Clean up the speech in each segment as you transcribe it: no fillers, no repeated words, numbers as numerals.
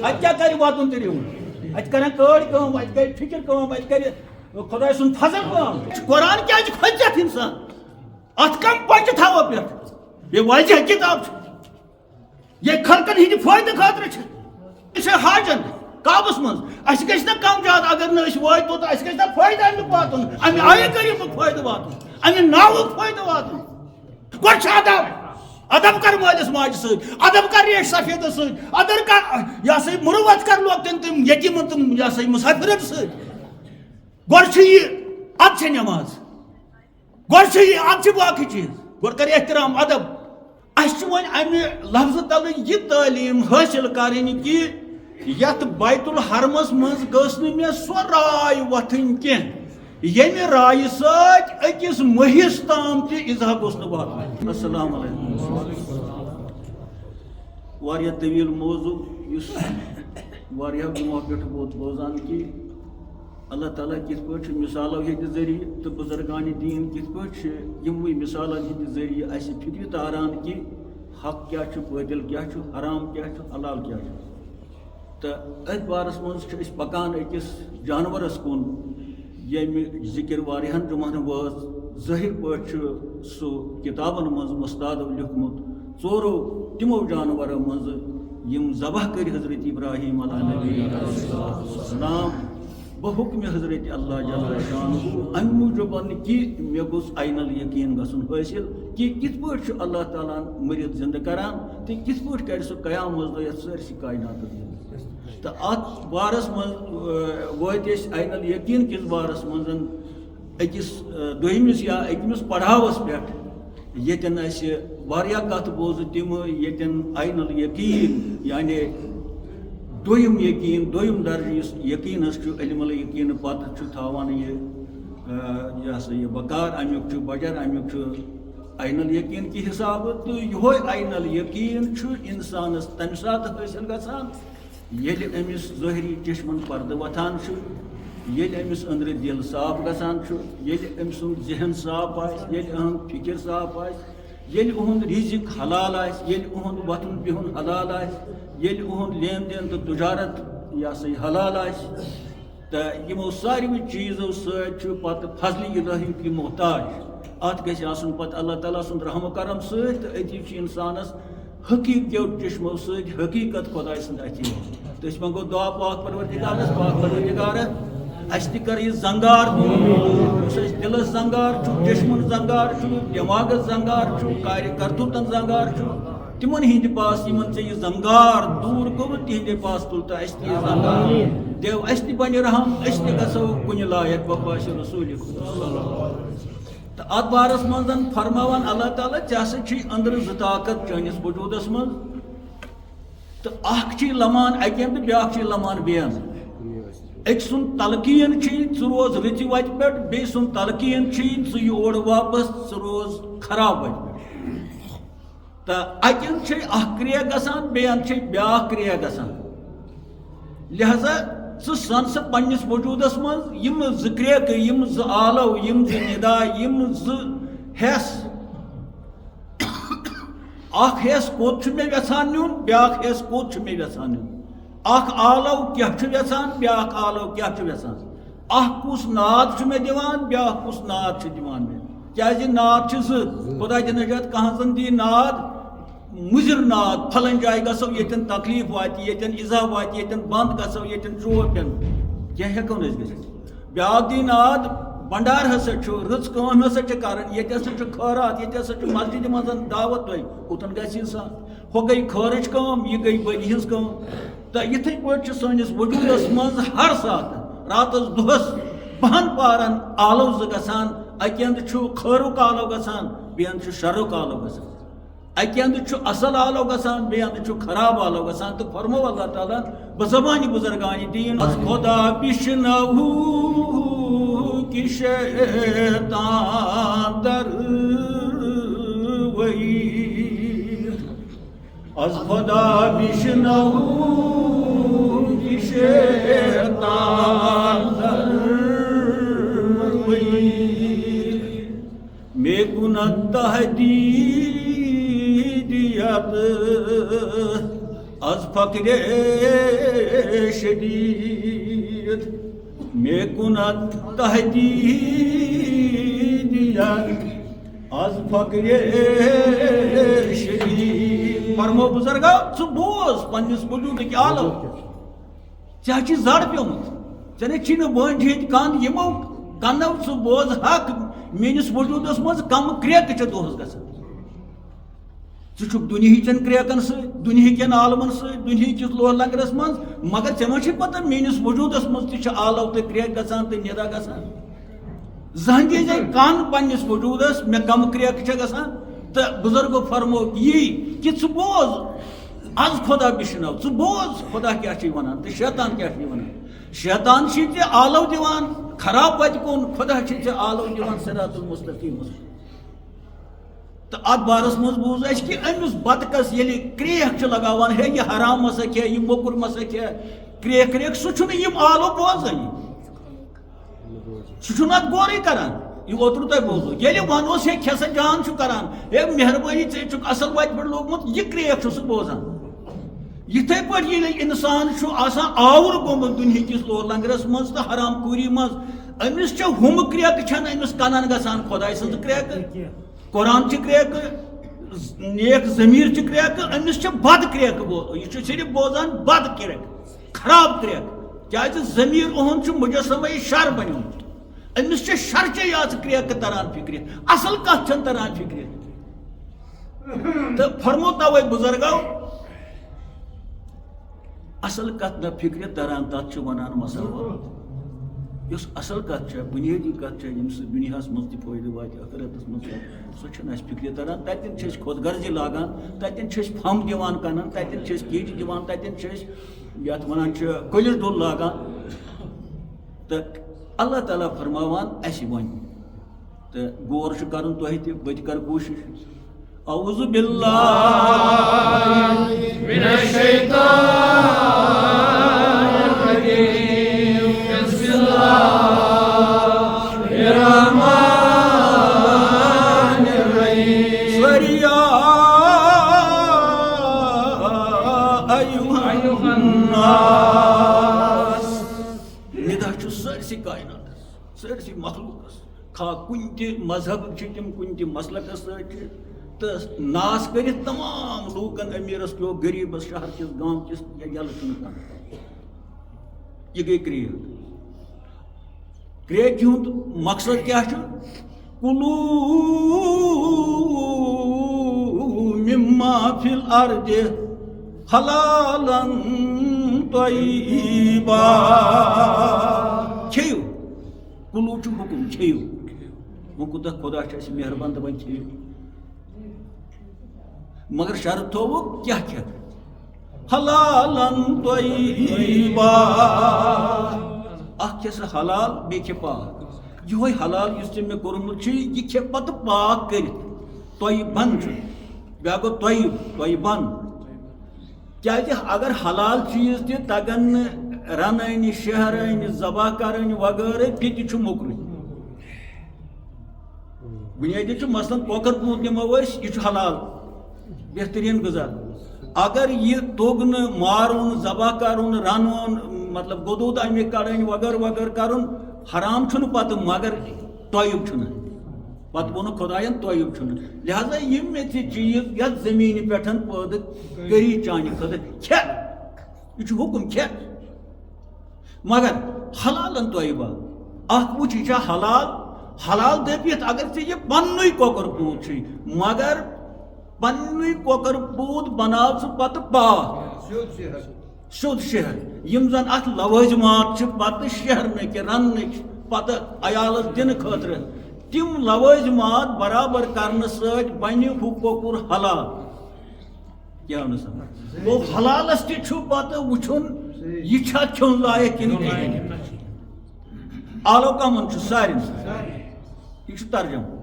ات کیا کر واتن تیل ات کر کم ات کر فکر کم ات کر خدا سن فضل کم قرآن کیا کھوجت انسان ات کم پچ تھو پہ یہ واضح کتاب یہ خلقن ہند فائدہ خاطر یہ حاجن کابس من اس گھس نا کم زیادہ اگر نا واتو تو اس گھس نا فائدہ امیک واتن امہ آیہ کریمک فائدہ واتن امہ ناوک فائدہ واتن گوڑ ادب ادب کر مالس ماجہ ست ادب کر ریش سفید ست ادب کر یہ سا مروت کر لوگ تم یتیمن تم یہ سا مسافرن ست گوڑ اد نماز گوڑ اد باقی چیز گوڑ کر احترام ادب اس ون امہ لفظ تل یہ تعلیم حاصل کریں کہ یت بیت الحرمس مز گس مے سو رائے وتھن کی یمہ رائے ست اکس مہس تام تہ اظہا گوس نا واتن السلام علیکم واریاہ طویل موضوع اس واریاہ برونٛہہ پٮ۪ٹھ ووت بوزان کہ اللہ تعالیٰ کت پٲٹھۍ مثالو ہندِ ذریعہ تو بزرگان دین کت پٲٹھۍ یموٕے مثالن ہندِ ذریعہ اسہ فکر تاران کہ حق کیا چھُ باطل کیا چھُ حرام کیا چھُ حلال کیا چھُ تو اتھ بارس مز پکان أکس جانورس کن یمہ ذکر واریاہن جمعن واز ظٲہر پٲٹھۍ سُہ کتابن مز مستادو لیوکھمُت ژورو تمو جانورو مز یم ذبح کر حضرت ابراہیم علیہ نبی السلام بحکم حضرت اللہ جل شانہ ام موجوب کہ مے گوس عین الیقین گژھُن حٲصل کہ کت پٲٹھۍ چھُ اللہ تعالیٰ مٔرِتھ زندہ کران تہٕ کت پٲٹھۍ کرِ سُہ قیامت دۄہ یتھ سٲرسٕے کائناتس تو ات بارس مز وٲتۍ أسۍ عین الیقین کس بارس مز أکس دویمس یا أکمس پڑھاوس پٮ۪ٹھ ییٚتٮ۪ن اَسہِ واریاہ کتھ بوزٕ تِم ییٚتٮ۪ن عین الیقین یعنی دویم یقین دویم درجہ اس یقینس علم الیقین پتہ تھاوان یہ سا یہ بکار امیک بجر امیک عین الیقین کی حساب تو یہ عین الیقین انسانس تمہ سات حاصل گژھان ییٚلہِ أمِس ظٲہری چشمن پردٕ وتھان ییٚلہِ أمِس أنٛدرٕ دل صاف گژھان ییٚلہِ أمۍ سُنٛد ذہن صاف آسہِ ییٚلہِ أہنٛد فکر صاف آسہِ ییٚلہِ أہُنٛد رزق حلال آسہِ ییٚلہِ أہُنٛد وۄتھُن بِہُن حلال آسہِ ییٚلہِ أہُنٛد لین دین تہٕ تجارت یہ سا یہ حلال آسہِ تہٕ یِمو ساروٕے چیٖزو سۭتۍ چھُ پتہٕ فضلہِ الہیُک یہِ محتاج اتھ گژھِ آسُن پتہٕ اللہ تعالیٰ سُنٛد رحم و کرم سۭتۍ تہٕ أتی چھُ انسانس حقیٖقیو چشمو سۭتۍ حقیٖقت خۄداے سٕنٛدِ اَتھِ یِوان تہٕ أسۍ منٛگو دعا پاک پروردگارس پاک پروردگارا اسہِ تہِ کر یہِ زنگار دور یُس اَسہِ دلس زنگار چھُ چشمن زنگار چھُ دٮ۪ماغس زنگار چھُ کارِ کرتوٗتن زنگار چھُ تمن ہند پاس یمن ژےٚ یہِ زنگار دوٗر کوٚرُتھ تِہنٛدے پاس تُل تہٕ اسہِ تہِ یہِ زنگار دیو اسہِ تہِ بنہِ رحم أسۍ تہِ گژھو کُنہِ لایق بپاشِ رسوٗلِ خۄدا تہٕ اتھ بارس منٛز فرماوان اللہ تعالیٰ ژےٚ ہسا چھُے أنٛدرٕ زٕ طاقت چٲنِس وجوٗدس منٛز تہٕ اکھ چھُے لمان اکہِ اندٕ بیٛاکھ چھُے لمان بیٚیہِ اندٕ أکۍ سُنٛد تلقیٖن چھُے ژٕ روز رٕژِ وتہِ پٮ۪ٹھ بیٚیہِ سُنٛد تلقیٖن چھُے ژٕ یور واپس ژٕ روز خراب وتہِ پٮ۪ٹھ تو اکہ اند اخ کریا گژھان بیٚیہِ اند بیٛاکھ کریا گژھان لہذا ژٕ سن سا پننس وجوٗدس منٛز یِم زٕ کرٛیکہٕ یِم زٕ آلو یِم زٕ ندا یِم زٕ حِصہٕ اکھ حِصہٕ کوٚت چھُ مےٚ یژھان نیُن بیٛاکھ حِصہٕ کوٚت چھُ مےٚ یژھان نیُن اکھ آلو کیٛاہ چھُ یژھان بیٛاکھ آلو کیٛاہ چھُ یژھان اکھ کُس ناد چھُ مےٚ دِوان بیٛاکھ کُس ناد چھُ دِوان مےٚ کیٛازِ ناد چھِ زٕ خۄدا دِ نجات کانٛہہ زن دی ناد مُضِر ناد پھلٲنۍ جایہِ گژھو ییٚتٮ۪ن تکلیٖف واتہِ ییٚتٮ۪ن اِزا واتہِ ییٚتٮ۪ن بنٛد گژھو ییٚتٮ۪ن چور پٮ۪نو کینٛہہ ہٮ۪کو نہٕ أسۍ گٔژھِتھ بیٛاکھ دی ناد بنڈار ہسا چھُ رٕژ کٲم ہسا چھِ کرٕنۍ ییٚتہِ ہسا چھُ خٲرات ییٚتہِ ہسا چھُ مسجدِ منٛز دعوت تۄہہِ اوٚتن گژھِ انسان ہُہ گٔے خٲرٕچ کٲم یہِ گٔے بٔلی ہٕنٛز کٲم تہٕ یِتھٕے پٲٹھۍ چھُ سٲنِس وجوٗدس منٛز ہر ساتہٕ راتس دۄہس 2 پارن آلو زٕ گژھان اکہِ اندٕ چھُ خٲرُک آلو گژھان بیٚیہِ اندٕ چھُ شرُک آلو گژھان اکہِ اندٕ چھُ اصل آلو گژھان بیٚیہِ اندٕ چھُ خراب آلو گژھان تہٕ فرمو اللہ تعالیٰ بزبانہِ بزرگانہِ دیٖن خۄدا بِشنو کہ شیطان در وی از خدا بِشنو کہ شیطان در وی میں کند تہدید از فقر شدید میں کند تهدید از فقر شدید فرمو بزرگا ژٕ بوز پننس وجودٕکۍ عالم ژےٚ چھِ زڑ پیومُت ژےٚ نَے چھی نہٕ بٔنٛڈۍ ہیٚتۍ کند یِمو کنو ژٕ بوز حق میٲنِس وجوٗدس منٛز کم کرٛیکہٕ چھےٚ دۄہس گژھان ژٕ چھُکھ دُنہِچٮ۪ن کرٛیکن سۭتۍ دُنہِکٮ۪ن عالمن سۭتۍ دُنہِکِس لوہ لنگرس منٛز مگر ژےٚ ما چھِ پتہ میٲنِس وجوٗدس منٛز تہِ چھِ آلو تہٕ کرٛیکہٕ گژھان تہٕ نِدا گژھان زہن دِژے کن پننس وجوٗدس مےٚ کم کرٛیکہٕ چھےٚ گژھان تہٕ بُزرگو فرمو یی کہ ژٕ بوز از خدا بِشنو ژٕ بوز خدا کیٛاہ چھُے ونان تہٕ شیطان کیٛاہ چھُے ونان شیطان چھُے ژےٚ آلو دِوان خراب وتہِ کُن خدا چھُے ژےٚ آلو دِوان صراط المستقیٖمس تہٕ اتھ بارس منٛز بوٗز اسہِ کہِ أمِس بتکس ییٚلہِ کرٛیک چھِ لگاوان ہے یہِ حرام مسا کھے یہِ موٚکُر مسا کھے کرٛیک کرٛیک سُہ چھُنہٕ یِم آلو بوزٲنی سُہ چھُنہٕ اتھ غورٕے کران یہ اوترٕ تۄہہِ بوٗزوٕ ییٚلہِ ونوس ہے کھے سا جان چھُ کران ہے مہربٲنی ژےٚ چھُکھ اصل وتہِ پٮ۪ٹھ لوگمُت یہِ کرٛیک چھُ سُہ بوزان یِتھے پٲٹھۍ ییٚلہِ انسان چھُ آسان آوُر گوٚمُت دُنہِکِس لوہ لنگرس منٛز تہٕ حرام خوٗری منٛز أمِس چھےٚ ہُمہٕ کرٛیکہٕ چھنہٕ أمِس کنن گژھان خۄداے سٕنٛز کرٛیکہٕ قرآن چہِ کرٛیکہٕ نیک ضمیٖر چہِ کرٛیکہٕ أمِس چھےٚ بد کرٛیکہٕ یہِ چھُ صرف بوزان بد کرٛیکہٕ خراب کرٛیکہٕ کیٛازِ ضمیٖر اُہُنٛد چھُ مُجسمے شر بنیومُت أمِس چھےٚ شرچے یاژٕ کرٛیکہٕ تران فِکرِ اصل کتھ چھنہٕ تران فِکرِ تہٕ فرمو توے بُزرگو اصل کتھ نہ فِکرِ تران تتھ چھِ ونان مسل یُس اصل کتھ چھےٚ بُنیٲدی کتھ چھےٚ ییٚمہِ سۭتۍ دُنیاہس منٛز تہِ فٲیدٕ واتہِ ٲخرتس منٛز سۄ چھنہٕ اسہِ فِکرِ تران تتٮ۪ن چھِ أسۍ خۄد غرضی لاگان تتٮ۪ن چھِ أسۍ پھمب دِوان کنن تتٮ۪ن چھِ أسۍ کیچہِ دِوان تتٮ۪ن چھِ أسۍ یتھ ونان چھِ کُلِس ڈُل لاگان تہٕ اللہ تعالیٰ فرماوان اسہِ وۄنۍ تہٕ غور چھُ کرُن تۄہہِ تہِ بہٕ تہِ کرٕ کوٗشش اعوذ باللہ من الشیطان الرجیم بسم اللہ الرحمن الرحیم سوریا ایھا الناس ندا چھُ سٲرسٕے کائناتس سٲرسٕے مخلوقس خا کُنہِ تہِ مذہب چھِ تِم کُنہِ تہِ مسلکس سۭتۍ چھِ تہٕ ناس کٔرِتھ تمام لوٗکن امیٖرس پیوٚو غریٖبس شہر کِس گام کِس یلہٕ چھُنہٕ کانٛہہ یہِ گٔے کرٛیک کرٛیکہِ ہُنٛد مقصد کیٛاہ چھُ کُلوٗ مِما فِی الارضِ حلالن طیبا کھیٚیِو کُلوٗ چھُ حُکُم کھیٚیِو وۄنۍ کوٗتاہ خۄدا چھُ اَسہِ مہربان دپان کھیٚیِو مگر شرط تھوٚوُکھ کیٛاہ کھٮ۪تھ حلالن طیبا اکھ کھے سا حلال بیٚیہِ کھے پاک یِہوے حلال یُس ژےٚ مےٚ کوٚرمُت چھُے یہِ کھے پتہٕ پاک کٔرِتھ طیبن چھُ بیٛاکھ گوٚو طیب طیبن کیٛازِ اگر حلال چیٖز تہِ تگن نہٕ رنٕنۍ شہرٕنۍ ذبح کرٕنۍ وغٲرٕ تہِ چھُ موٚکرُے بُنیٲدی چھُ مثلاً کۄکر پوٗت نِمو أسۍ یہِ چھُ حلال بہتریٖن غذا اگر یہِ توٚگ نہٕ مارُن ذبح کرُن رنُن مطلب گۄدوٗد امیِکۍ کڑٕنۍ وغٲرٕ وغٲرٕ کرُن حرام چھُنہٕ پتہٕ مگر طیب چھُنہٕ پتہٕ ووٚنُکھ خۄداین طیب چھُنہٕ لہذا یِم مےٚ ژےٚ چیٖز یتھ زٔمیٖنہِ پٮ۪ٹھ پٲدٕ کٔری چانہِ خٲطرٕ کھے یہِ چھُ حُکُم کھے مگر حلالن طیبا اکھ وٕچھ یہِ چھا حلال حلال دٔپِتھ اگر ژےٚ یہِ پننُے کۄکر پوٗت چھُے مگر پننُے کۄکر پوٗت بناو ژٕ پتہٕ پاک سیوٚد شہر یِم زن اتھ لوٲزمات چھِ پتہٕ شہرنٕکۍ رننٕکۍ پتہٕ عیالس دِنہٕ خٲطرٕ تِم لوٲزمات برابر کرنہٕ سۭتۍ بنہِ ہُہ کۄکُر حلال کیٛاہ نہٕ سمجھ گوٚو حلالس تہِ چھُ پتہٕ وٕچھُن یہِ چھا کھیوٚن لایق کِنہٕ کِہیٖنۍ آلو کمن چھُ سارنٕے یہِ چھُ ترجمہ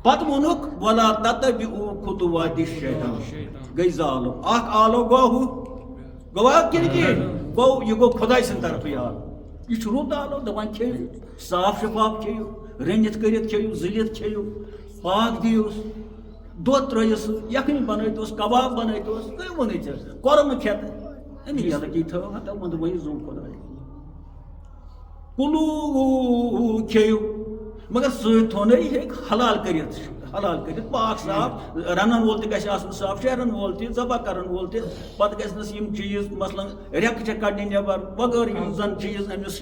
پتہٕ ووٚنُکھ ولا تتبعوا خطوات الشیطان گٔے زٕ آلو اکھ آلو گوٚو ہُہ گوٚوا کِنہٕ کِہیٖنۍ گوٚو یہِ گوٚو خۄداے سٕنٛدِ طرفٕے آلو یہِ چھُ رُت آلو دپان کھیٚیِو صاف شفاف کھیٚیِو رٔنِتھ کٔرِتھ کھیٚیِو زٕلِتھ کھیٚیِو پاک دِیوس دۄد ترٲیِس یکھنۍ بنٲیتوس کباب بنٲیتوس تُہۍ ووٚنُے ژےٚ کۄرمہٕ کھٮ۪تہٕ امی یلکی تھٲو ہتا وۄنۍ دوٚپُن زوٚن خۄداے کُلوٗ کھیٚیِو مگر سۭتۍ تھوٚو نہٕ یہِ ہیٚکہِ حلال کٔرِتھ پاک صاف رنن وول تہِ گژھِ آسُن صاف شیرن وول تہِ ذبح کرن وول تہِ پتہٕ گژھِ نہٕ یِم چیٖز مثلاً ریٚکہٕ چھِ کڑنہِ نٮ۪بر وغٲرٕ یِم زن چیٖز أمِس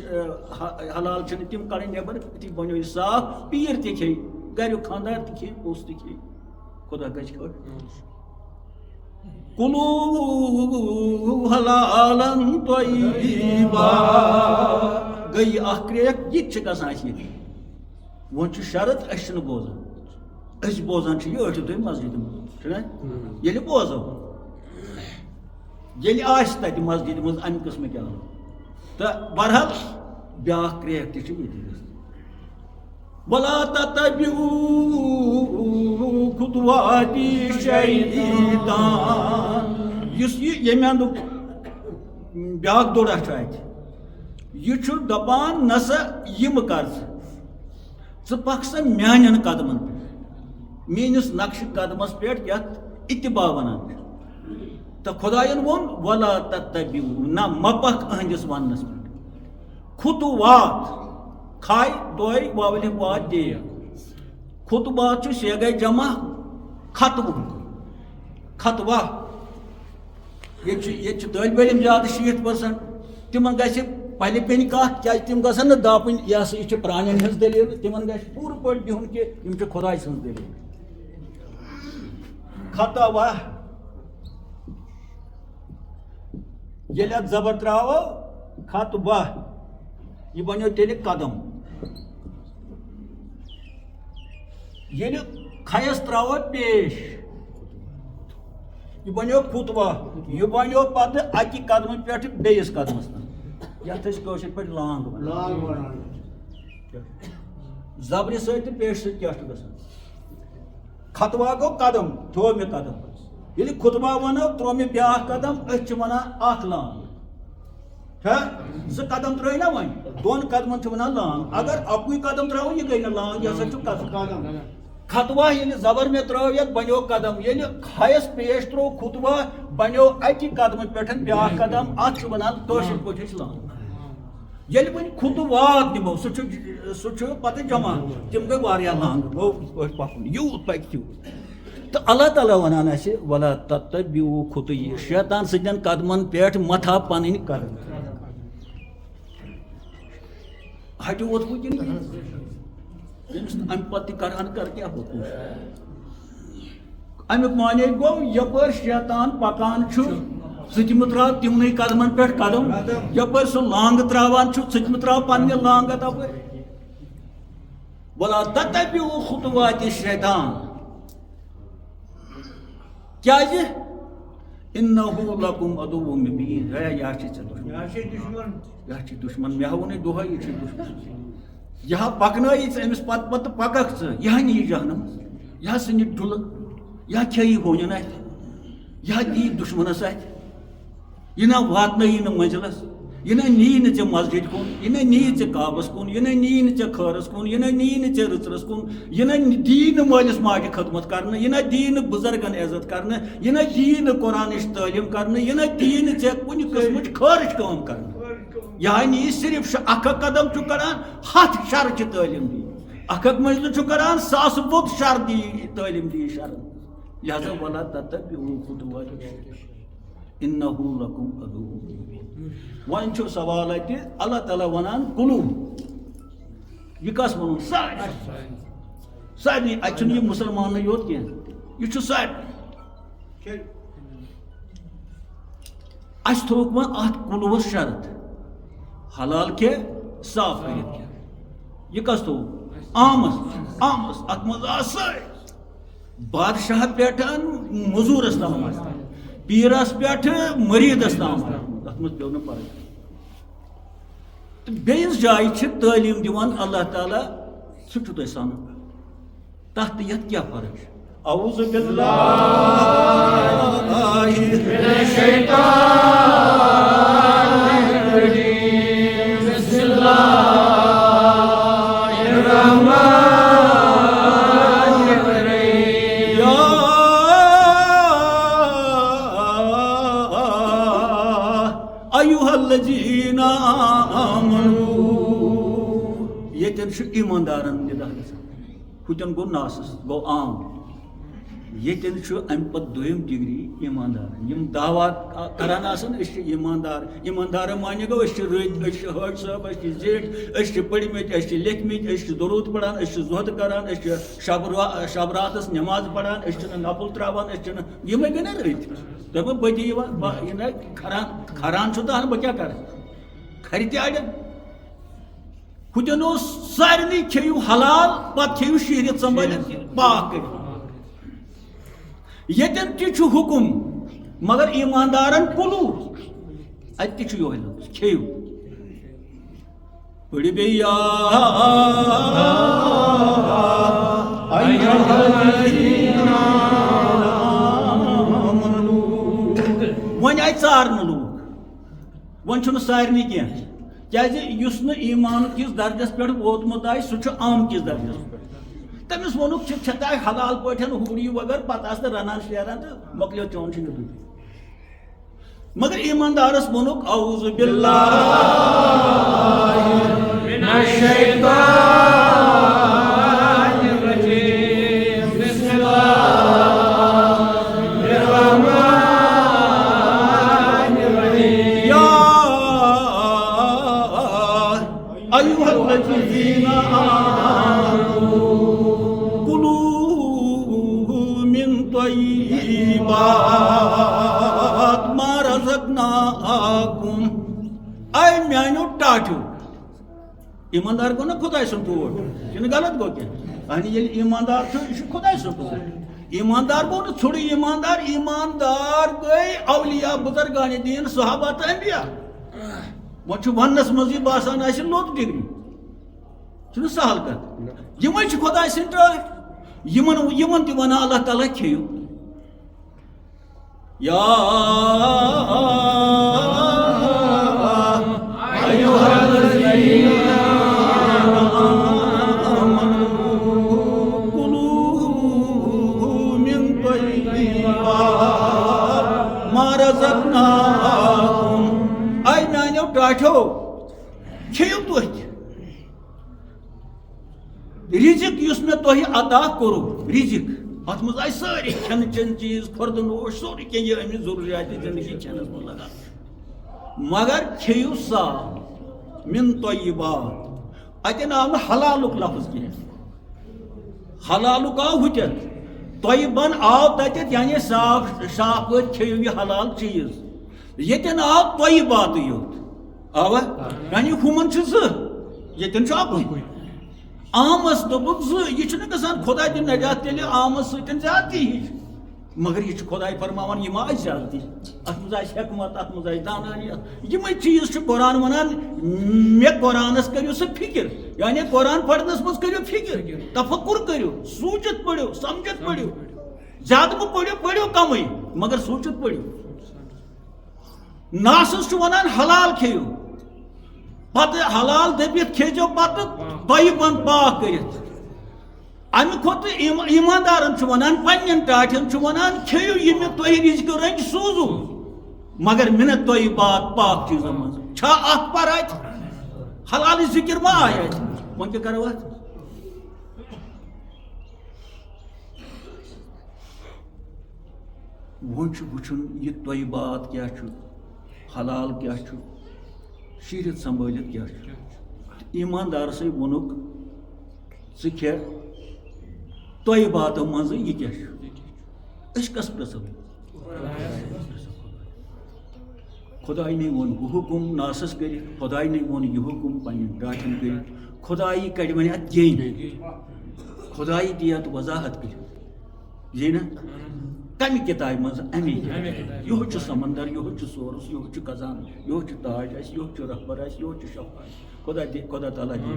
حلال چھِنہٕ تِم کڑٕنۍ نٮ۪بر أتی بنیو یہِ صاف پیٖر تہِ کھیٚیہِ گریُک خانٛدار تہِ کھیٚیہِ پوٚژھ تہِ کھیٚیہِ خدا گژھِ خۄش کُلوٗ حلالن طیبا گٔے یہِ اکھ کرٛیک یہِ تہِ چھِ گژھان اَسہِ ییٚتہِ وۄنۍ چھُ شرط أسۍ چھِنہٕ بوزان أسۍ بوزان چھِ یہِ ٲٹھِو تُہۍ مسجدِ منٛز چھُنہ ییٚلہِ بوزو ییٚلہِ آسہِ تتہِ مسجدِ منٛز امہِ قٕسمٕکۍ عمل تہٕ بہرحال بیٛاکھ کرٛیک تہِ چھِ ییٚتہِ گژھان وَلا تَتَّبِعُوا خُطُوَاتِ الشَّیطان یُس یہِ ییٚمہِ اَندُک بیٛاکھ دوٚرا چھُ اَتہِ یہِ چھُ دَپان نہ سا یہِ مہٕ کر ژٕ پکھ سا میانٮ۪ن قدمن پٮ۪ٹھ میٲنِس نقشہٕ قدمس پٮ۪ٹھ یتھ اتباع ونان چھِ تہٕ خۄداین ووٚن وَلا تَتَّبِعُوا نہ مہ پکھ أہنٛدِس وننس پٮ۪ٹھ خُطُوات کھاے دوٚے واولہِ وات دے خُطوات چھُ سیگے جمع خطوہ ییٚتہِ چھِ طٲلبہِ علم زیادٕ 60% تِمن گژھِ پلہِ پٮ۪نہِ کتھ کیازِ تِم گژھن نہٕ دپٕنۍ یہِ ہسا یہِ چھِ پرانٮ۪ن ہٕنٛز دٔلیٖل تِمن گژھِ پوٗرٕ پٲٹھۍ بِہُن کہِ یِم چھِ خۄداے سٕنٛز دٔلیٖل خطوہ ییٚلہِ اتھ زبر تراوو خطوہ یہِ بنیو تیٚلہِ قدم ییٚلہِ کھیَس تراوو پیش یہِ بنیو خُطوہ یہِ بنیو پتہٕ اکہِ قدمہٕ پٮ۪ٹھٕ بیٚیِس قدمس تام یتھ أسۍ کٲشِر پٲٹھۍ لانٛگ ونان زبرِ سۭتۍ تہٕ پیشہِ سۭتۍ کیٛاہ چھُ گژھان خطوہ گوٚو قدم تھوٚو مےٚ قدم ییٚلہِ خُطوہ ونو ترٛوو مےٚ بیٛاکھ قدم أسۍ چھِ ونان اکھ لانٛگ زٕ قدم ترٛٲے نا وۄنۍ دۄن قدمن چھِ ونان لانٛگ اگر اکُے قدم ترٛاوو یہِ گٔے نہٕ لانٛگ یہِ ہسا چھُ قدم خطوہ ییٚلہِ زبر مےٚ ترٛٲو یتھ بنیو قدم ییٚلہِ کھیَس پیش ترٛوو خُطوہ بنیو اکہِ قدمہٕ پٮ۪ٹھ بیٛاکھ قدم اتھ چھِ ونان کٲشِر پٲٹھۍ أسۍ لانٛگ ییٚلہِ وۄنۍ خُطوات نِمو سُہ چھُ پتہٕ جمع تِم گٔے واریاہ لانٛگ گوٚو یِتھ پٲٹھۍ پکُن یوٗت پکہِ تیوٗت تہٕ اللہ تعالیٰ ونان اَسہِ وَلا تَتَّبِعُوا خُطُوَاتِ شیطان سٕنٛدٮ۪ن قدمن پٮ۪ٹھ متھا پنٕنۍ قدم ہٹہِ ووتمُت کِنہٕ أمِس امہِ پتہٕ تہِ کرہن کر کیٛاہ ووتمُت امیُک معنے گوٚو یپٲرۍ شیطان پکان چھُ ژٕ تہِ مہٕ تراو تِمنٕے قدمن پٮ۪ٹھ قدم یپٲرۍ سُہ لانٛگہٕ تراوان چھُ ژٕ تہِ مہٕ تراو پننہِ لانٛگہٕ تپٲرۍ وَلا تَتَّبِعُوا خُطُوَاتِ الشَّیطان کیازِ اِنَّهُ لَکُمْ عَدُوٌّ مُبیٖن ہے یہِ چھِ ژےٚ دُشمن مےٚ ووٚنُے دۄہے یہِ چھُ دُشمن یہِ ہا پکنٲیی ژٕ أمِس پتہٕ پککھ ژٕ یہِ ہا نِیہِ جہنمس یہِ ہا ژھٕنہِ ڈُلہٕ یہِ ہا کھیٚیہِ ہوٗنٮ۪ن اتھِ یہِ ہا دِیہِ دُشمنس اتھِ یہِ نہ واتنٲیی نہٕ منزلس یہِ نہ نِیی نہٕ ژےٚ مسجد کُن یہِ نہ نِیی ژےٚ کعبس کُن یہِ نہ نِیی نہٕ ژےٚ خٲرس کُن یہِ نہ نِیی نہٕ ژےٚ رٕژرس کُن یہِ نہ دِیی نہٕ مٲلِس ماجہِ خدمت کرنہٕ یہِ نہ دِیی نہٕ بُزرگن عزت کرنہٕ یہِ نہ دِیی نہٕ قرآنٕچ تعلیٖم کرنہٕ یہِ نہ دِیی نہٕ ژےٚ کُنہِ قٕسمٕچ خٲرٕچ کٲم کرنہٕ یہِ ہا نِیی صرف اکھ اکھ قدم چھُ کڑان 100 شرچہِ تعلیٖم دِیہِ اکھ اکھ منزلہٕ چھُ کڑان 1000 بوٚد شر دِیہِ تعلیٖم دِیہِ شرن لہذا وَلا تَتَّبِعُوا خُطُوَاتِ الشَّیطان اِنَّهُ لَکُمْ عَدُوٌّ مُبیٖن وۄنۍ چھُ سوال اتہِ اللہ تعالیٰ ونان کُلوٗ یہِ کس ووٚنُن سارنٕے اتہِ چھُنہٕ یہِ مُسلماننٕے یوت کینٛہہ یہِ چھُ سارنٕے اَسہِ تھوٚوُکھ وۄنۍ اتھ کُلوٗوس شرط حلال کھےٚ صاف کٔرِتھ کھےٚ یہِ کس تھوٚوُکھ عامس اتھ منٛز آو سٲری بادشاہ پٮ۪ٹھ موٚزوٗرس تام پیٖرس پٮ۪ٹھ مٔریٖدس تام تتھ منٛز پیٚو نہٕ فرق تہٕ بیٚیِس جایہِ چھِ تعلیٖم دِوان اللہ تعالیٰ سُہ چھُ تۄہہِ سنُن تتھ تہٕ یتھ کیٛاہ فرق چھِ اعوذ باللہ من الشیطان الرجیم بسم اللہ الرحمن الرحیم یا ایھا الذین آمنوا یتن چھ ایماندارن ندا گژھان ہوتن گو ناسس گو عام یتن چھ ام پت دویم ڈگری ایماندار یم دعویٰ کران آسن اس ایماندار ایماندار معنی گو اس رت اس حاج صاحب اس زیٹھ اس پڑھمت اس لکھمت اس درود پڑھان اس زہد کران اس شب راتس نماز پڑھان اس نفل تراوان اس یم گئی نا رت دپ بتی کھران چھ تہن بہ کیا کر کھر تہ اڑین ہوتن سارنی کھیو حلال پتہ کھیو شہرت سنبھالت پاک کر یتن تہ حکم مگر ایماندارن پلو ات تہ یہ لفظ کھیو پڑھ بے یا ون آئی ژارن لوگ ون چھ سارنی کی کیاز ایمان کس درجس پہ ووتمت آئی سہ عام کس درجس پہ تمس وونک چھتا حلال پٹھن ہوڑی وغیر پتہ آس رنان شیران تو مکلیو چون چھ نتو مگر ایماندارس وونک اعوذ باللہ من الشیطان الرجیم بسم اللہ الرحمن الرحیم یا ایھا الذین آمنوا طیبات ما رزقناکم اے میانو ٹاٹھو ایماندار گو نا خدا سن پوٹ یہ غلط گو کیا یل ایماندار چھ یہ خدا سن پوٹ ایماندار گو نا ژھوڑ ایماندار ایماندار گئی اولیاء بزرگان دین صحابہ تو انبیاء وہ ونس مزید باسان آس لوت ڈگری چھ سہل کت یم خدا سن ٹاٹھ یمن تہ ونان اللہ تعالیٰ کھیو یا ایھا الذین آمنوا کلوا من طیبات ما رزقناکم اے میانیو ٹاٹھو کھیو تُہۍ رزق یس میں تہ عطا کرو رزق ات مز آئی ساری کھین چین چیز خوردن نوش سوری کی امچ ضروریات زندگی کھینس من لگان مگر کھیو صاف من طیبات اتن آو حلالک لفظ کی حلالک آو ہتت طیبن آو تت یعنی صاف صاف پہ کھیو یہ حلال چیز یتن آو طیبات یوت آوا یعنی ہمن چھ یتن چھ اکوئی عامس دوپک یہ گھان خدا دن نجات تیل عامس ستن زیادتی ہی مگر یہ خدا فرماوان یہ آئی زیادتی ات مز حکمت ات مز دانانیت یہ چیز قرآن ونان مے قرآنس کرو سا فکر یعنی قرآن پڑھنس مز کرو فکر تفکر کرو سوچت پڑھو سمجھت پڑھو زیادہ مہ پڑھو پڑھو کم مگر سوچت پڑھو ناسس ونان حلال کھیو پتہ حلال دبت کھیزو پتہ طیبن پاک کرت امہ کھت ایماندارن ونان پنن ٹاٹھن ونان کھیو یہ میں تہ رزق رنگ سوزو مگر من طیبات پاک چیزن من چھا ات پر ات حلال ذکر ما آیا ون کیا کرو ات ون وچھن یہ طیبات کیا حلال کیا شیرت سنبھالت کیا ایماندار سے ونک ژٕ طیباتو مز یہ کیا کس پرسو خدائی نے وون حکم ناسس کر خدائی نے وون یہ حکم پن ٹاٹھن کر خدائی کڑ ون ات گین خدائی دی ات وضاحت کر یہ نا کمی کتاب مز امی یہ سمندر یہ سورس یہ خزان یہ تاج اس یہ رہبر اس یہ شفا خدا تعالیٰ دی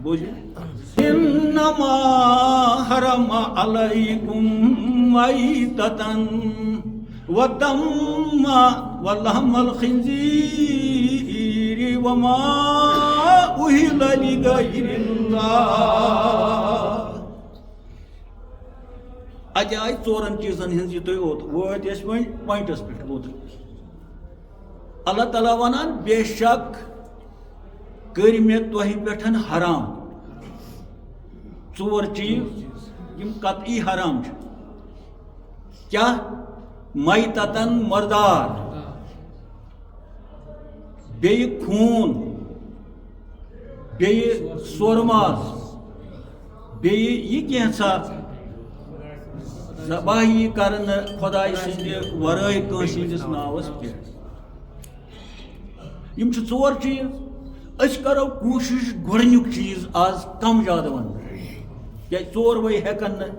بوجھ انما حرم علیکم میتۃ ودم ولحم الخنزیر وما اہل لغیر اللہ اتہ آئی ژورن چیزن ہز یہ تھی وت ون پوائنٹس پہ ووت اللہ تعالیٰ ونان بے شک کر میں تہ پہ حرام ژور چیز یم قطعی حرام کیا میتتن مردار بیٚیہِ خوٗن بیٚیہِ سورماز بیٚیہِ یہِ کینٛژھا ذبٲحی کرنہٕ خۄداے سٕنٛدِ ورٲے کٲنٛسہِ ہٕنٛدِس ناوس پٮ۪ٹھ یِم چھِ ژور چیٖز أسۍ کرو کوٗشِش گۄڈٕنیُک چیٖز آز کم زیادٕ ونُن کیٛازِ ژورؤے ہٮ۪کن نہٕ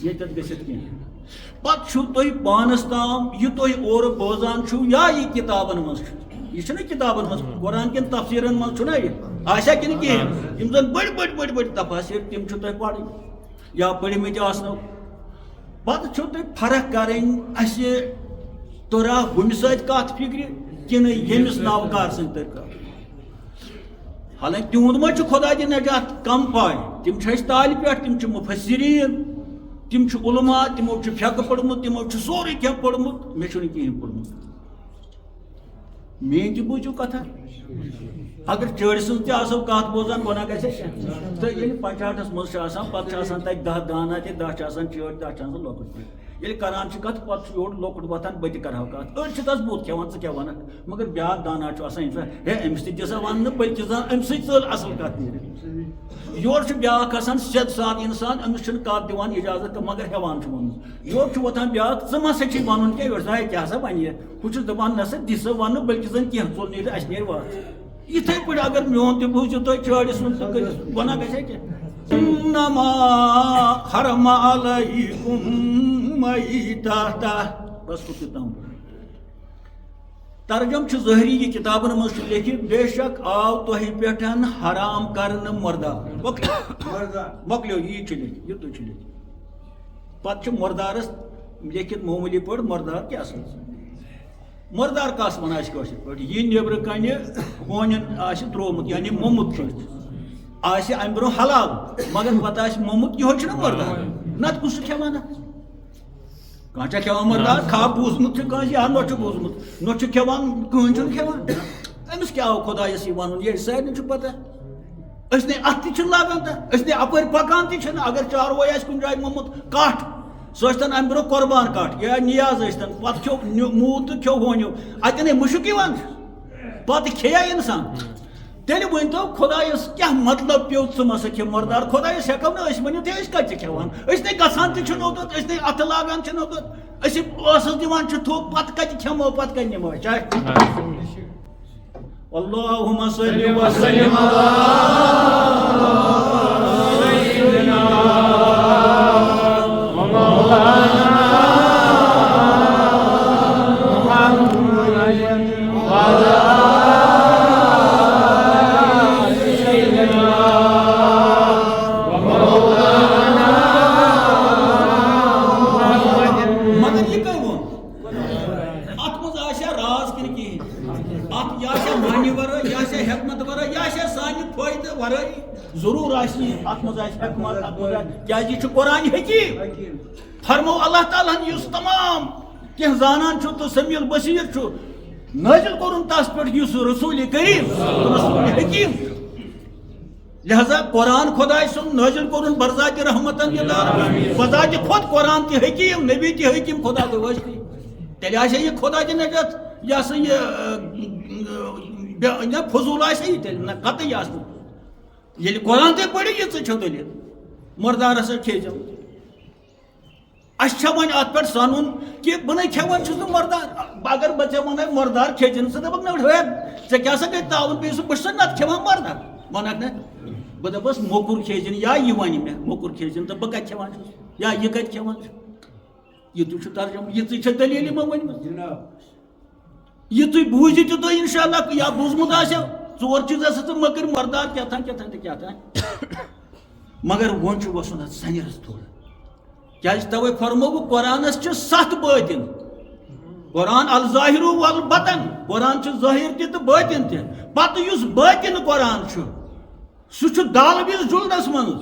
ییٚتٮ۪تھ گٔژھِتھ کینٛہہ پتہٕ چھُو تُہۍ پانس تام یہِ تُہۍ اورٕ بوزان چھُو یا یہِ کِتابن منٛز چھُ یہ چھُنہ کتابن منٛز قرآن کٮ۪ن تفسیٖرن منٛز چھُنہ یہِ آسیا کِنہٕ کِہیٖنۍ یِم زن بٔڑۍ بٔڑۍ تفاسیٖر تِم چھِو تۄہہِ پرٕنۍ یا پٔرمٕتۍ آسنو پتہٕ چھُو تۄہہِ فرق کرٕنۍ اسہِ توٚرا ہُمہِ سۭتۍ کتھ فکرِ کِنہٕ ییٚمِس ناوکار سٕنٛدۍ تٔرۍ کتھ حالانکہِ تِہُنٛد ما چھُ خۄدا دِ نجات کم پاے تِم چھِ اسہِ تالہِ پٮ۪ٹھ تِم چھِ مُفسریٖن تِم چھِ علما تِمو چھُ فقہ پوٚرمُت تِمو چھُ سورُے کینٛہہ پوٚرمُت مےٚ چھُنہٕ کِہیٖنۍ پوٚرمُت میٲنۍ تہِ بوٗزِو کتھا اگر چٲڑۍ سٕنٛز تہِ آسو کتھ بوزان گۄناہ گژھِ تہٕ ییٚلہِ پنچاٹس منٛز چھِ آسان پتہٕ چھِ آسان تتہِ 10 دانا تہِ 10 چھِ آسان چٲڑۍ 10 چھِ آسان لۄکٕٹ پٲٹھۍ ییٚلہِ کران چھِ کتھ پتہٕ چھُ یورٕ لۄکُٹ وۄتھان بہٕ تہِ کرہو کتھ أڑۍ چھِ تس بوٚد کھٮ۪وان ژٕ کیٛاہ ونکھ مگر بیاکھ دانا چھُ آسان ییٚمِس ہے أمِس تہِ دِژا وننہٕ بٔلکہِ زن أمۍ سۭتۍ ژٔل اصل کتھ نیرِ یورٕ چھُ بیاکھ آسان سیٚد سادٕ انسان أمِس چھُنہٕ کتھ دِوان اجازت تہٕ مگر ہٮ۪وان چھُ ونُن یورٕ چھُ وۄتھان بیاکھ ژٕ ما سا چھُے ونُن کینٛہہ یورٕ زاے کیٛاہ سا ونہِ ہُہ چھُس دپان نہ سا دِ سا وننہٕ بٔلکہِ زن کینٛہہ ژوٚل نیرِ اسہِ نیرِ واتھ یِتھے پٲٹھۍ اگر میون تہِ بوٗزِو تُہۍ چٲڑۍ سُنٛد تہٕ کٔرِو گۄناہ گژھِ کینٛہہ انما حرم علیکم میتۃ بس کُتہِ تام ترجم چھُ ظٲہری یہ کتابن منٛز چھُ لیکھِتھ بے شک آو تۄہہِ پٮ۪ٹھ حرام کرنہٕ مردار مۄکلیو یی چھُ لیکھِتھ یُتُے چھُ لیکھِتھ پتہٕ چھُ مردارس لیکھِتھ معموٗلی پٲٹھۍ مردار کیٛاہ سا مردار کس ونان أسۍ کٲشِر پٲٹھۍ یہِ نیبرٕ کنہِ ہونٮ۪ن آسہِ تروومُت یعنی موٚمُت کھٮ۪تھ آسہِ امہِ برونٛہہ حلال مگر پتہٕ آسہِ موٚمُت یِہوے چھُنہ مردار نتہٕ کُس چھُ کھٮ۪وان اتھ کانٛہہ چھا کھٮ۪وان مردار کھا بوٗزمُت چھُ کٲنٛسہِ یا نۄ چھُ بوٗزمُت نۄ چھُ کھٮ۪وان کٕہٕنۍ چھُنہٕ کھٮ۪وان أمِس کیٛاہ آو خۄدایس یہِ ونُن ییٚلہِ سارنٕے چھُ پتہ أسۍ نے اتھ تہِ چھُنہٕ لاگان تتھ أسۍ نے اپٲرۍ پکان تہِ چھِنہٕ اگر چاروٲے آسہِ کُنہِ جایہِ موٚمُت کٹھ سُہ ٲسۍتن امہِ برونٛہہ قۄربان کٹھ یا نیاز ٲسۍتن پتہٕ کھیوٚو موٗد تہٕ کھیوٚو ہونیو اتٮ۪ن ہے مُشُک یِوان پتہٕ کھیٚیا انسان تیٚلہِ ؤنۍتو خۄدایس کیٛاہ مطلب پیوٚو ژٕ ما سا کھے مردار خۄدایس ہٮ۪کو نہٕ أسۍ ؤنِتھ ہے أسۍ کتہِ چھِ کھٮ۪وان أسۍ نے گژھان تہِ چھِنہٕ اوٚتَتھ أسۍ نے اتھٕ لاگان چھِنہٕ اوٚتَتھ أسۍ ٲسس دِوان چھِ تھوٚپ پتہٕ کتہِ کھٮ۪مو پتہٕ کتہِ نِمو چاہے اللہُمَ صلی وسلم ضرور ات مز حکمت ات مز یہ قرآن حکیم فرمو اللہ تعالیٰ اس تمام کی زانان تو سمیع البصیر نازل کورن تس پہ رسول کریم رسول حکیم لہذا قرآن خدائے سن نازل کورن برذات رحمتن بذات خود قرآن تہ حکیم نبی تہ حکیم خدا تو واسطے تیل آسے یہ خدا کی نجات یہ سا یہ فضول آسے یہ تیل قطعی آسن ییٚلہِ قرآن تُہۍ پٔرِو یہِ ژٕ چھو دٔلیٖل مردار ہسا کھیٚزیو اَسہِ چھا وۄنۍ اَتھ پٮ۪ٹھ سَنُن کہِ بہٕ نَے کھٮ۪وان چھُس نہٕ مردار اگر بہٕ ژےٚ وَنَے مردار کھیٚژِن ژٕ دَپکھ نہ ہے ژےٚ کیٛاہ سا گٔے تاوُن پیٚیہِ سُہ بہٕ چھُسَے نَتہٕ کھٮ۪وان مردار وَنکھ نہ بہٕ دَپَس موٚکُر کھیٚزِن یا یہِ وَنہِ مےٚ موٚکُر کھیٚزِن تہٕ بہٕ کَتہِ کھٮ۪وان چھُس یا یہِ کَتہِ کھٮ۪وان چھُ یِتُے چھُ ترجُمہٕ یِژٕے چھےٚ دٔلیٖل یِمو ؤنمٕژ یِتُے بوٗزِو تہِ تُہۍ اِنشاء اللہ یا بوٗزمُت آسیو ژور چیٖز ٲسۍ ژٕ مٔکٕرۍ مردار کیٛاہ تہٕ کیٛاہ تام مگر وۄنۍ چھُ وسُن اتھ سنیرس تھوڑا کیٛازِ توے فرمو بہٕ قرآنس چھِ 7 بٲطِن قرآن الظاہر والبطن قرآن چھُ ظٲہِر تہِ تہٕ بٲطِن تہِ پتہٕ یُس بٲطِن قرآن چھُ سُہ چھُ دالہٕ وِز جُلدس منٛز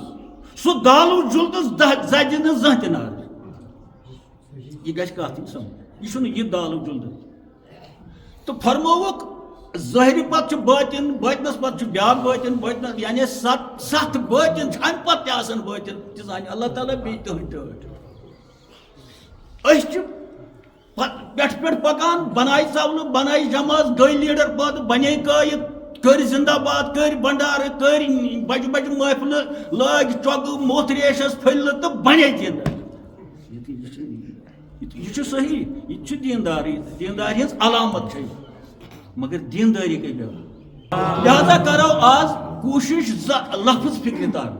سُہ دالہٕ جُلدس زدِ نہٕ زانٛہہ تہِ نار یہِ گژھِ کتھ یِنۍ سمجھ یہِ چھُنہٕ یہِ دالہٕ جُلدٕ تو فرموک ظاہری پتہ باطن باطنس پتہ بیاکھ باطن باطنس یعنی ست باطن ام پتہ آسان باطن تہ زانہ اللہ تعالیٰ بی تہند ٹٲٹھ أسۍ پٮ۪ٹھ پٮ۪ٹھ پکان بنائی ژولہٕ بنائی جماعت گٔے لیڈر پتہٕ بنے قٲیِد کٔرۍ زندہ باد کٔرۍ بنڈارٕ کٔرۍ بجہِ بجہِ محفلہٕ لٲگۍ چۄگہٕ موٚتھ ریشس پھٔلۍ تہٕ بنے دیندار یہ چھُ صحیح یہ چھُ دینداری دینداری ہٕنٛز علامت چھِ مگر دینداری گٔے بیٛاکھ لہذا کرو آز کوٗشش لفظ فکرِ تار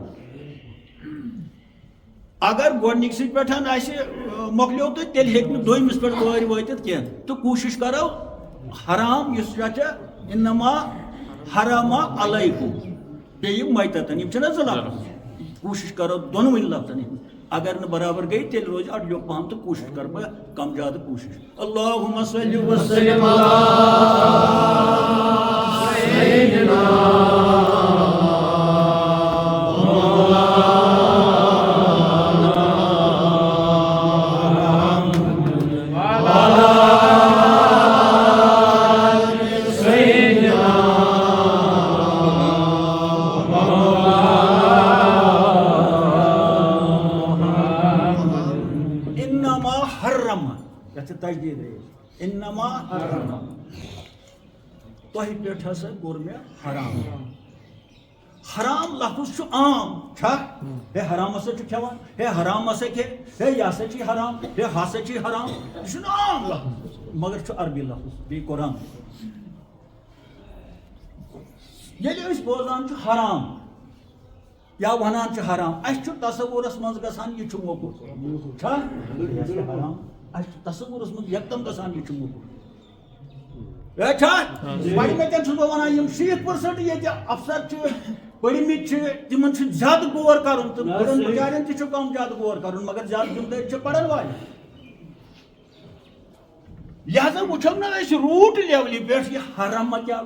اگر گۄڈنِکسٕے پٮ۪ٹھ آسہِ مۄکلیو تہٕ تیٚلہِ ہیٚکہِ نہٕ دوٚیمِس پٮ۪ٹھ وٲرۍ وٲتِتھ کینٛہہ تہٕ کوٗشش کرو حرام یُس چھِ انما حرما علیکم بیٚیہِ میتتن یِم چھِنہ زٕ لفظ کوٗشش کرو دۄنوٕنی لفظن ہٕنٛز اگر نہٕ برابر گٔے تیٚلہِ روزِ اڈلیو پہم تہٕ کوٗشش کرٕ بہٕ کم زیادٕ کوٗشش اللہُمَّ صلی وسلم تجدید انما حرم تہ پہ ہسا کور مے حرام حرام لفظ عام چھا ہے حرام ہسا کھیوان ہے حرام ہسا کھے ہے یہ ہسا چھ حرام ہے ہسا چھ حرام یہ عام لفظ مگر عربی لفظ بی قرآن ییٚلہِ أسۍ بوزان چھِ حرام یا ونان چھِ حرام اَسہِ چھُ تصورس منٛز گژھان یہِ چھُ موٚکُر چھا حرام تصورس من یکدم گژھان یہ موٚکُر پڑھمتن چھُس بہٕ ونان یم 60% ییٚتہِ افسر چھِ پٔرمٕتۍ چھِ تِمن چھُ زیادٕ غور کرُن تہٕ بُڑن بچارٮ۪ن تہِ چھُ کم زیادٕ غور کرُن مگر زیادٕ ذمہٕ دٲری چھِ پرن والٮ۪ن لہذا وٕچھو نہ أسۍ روٗٹ لیولہِ پٮ۪ٹھ یہِ حرام کیاہ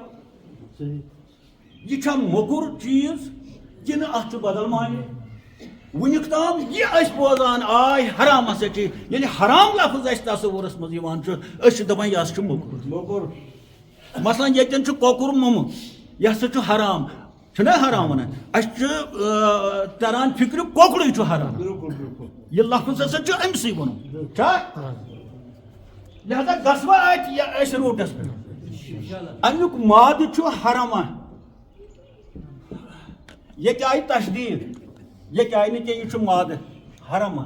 یہِ چھا موٚکُر چیٖز کِنہٕ اتھ چھُ بدل معنی ونیُک تام یہ أسۍ بوزان آے حرام ہسا چھِ ییٚلہِ حرام لفظ اَسہِ تصورس منٛز یِوان چھُ أسۍ چھِ دپان یہِ ہسا چھُ موٚکُر مثلاً ییٚتٮ۪ن چھُ کۄکُر موٚمُت یہِ ہسا چھُ حرام چھُنہ حرام ونان اَسہِ چھُ تران فکرِ کۄکرُے چھُ حرام یہِ لفظ ہسا چھُ أمسٕے ووٚنمُت چھا لہذا گژھوا اتہِ أسۍ روٗٹس پٮ۪ٹھ امیُک مادٕ چھُ حرما ییٚتہِ آیہِ تشدیٖد یہ کیا نہیں کہ یہ مادہ حرما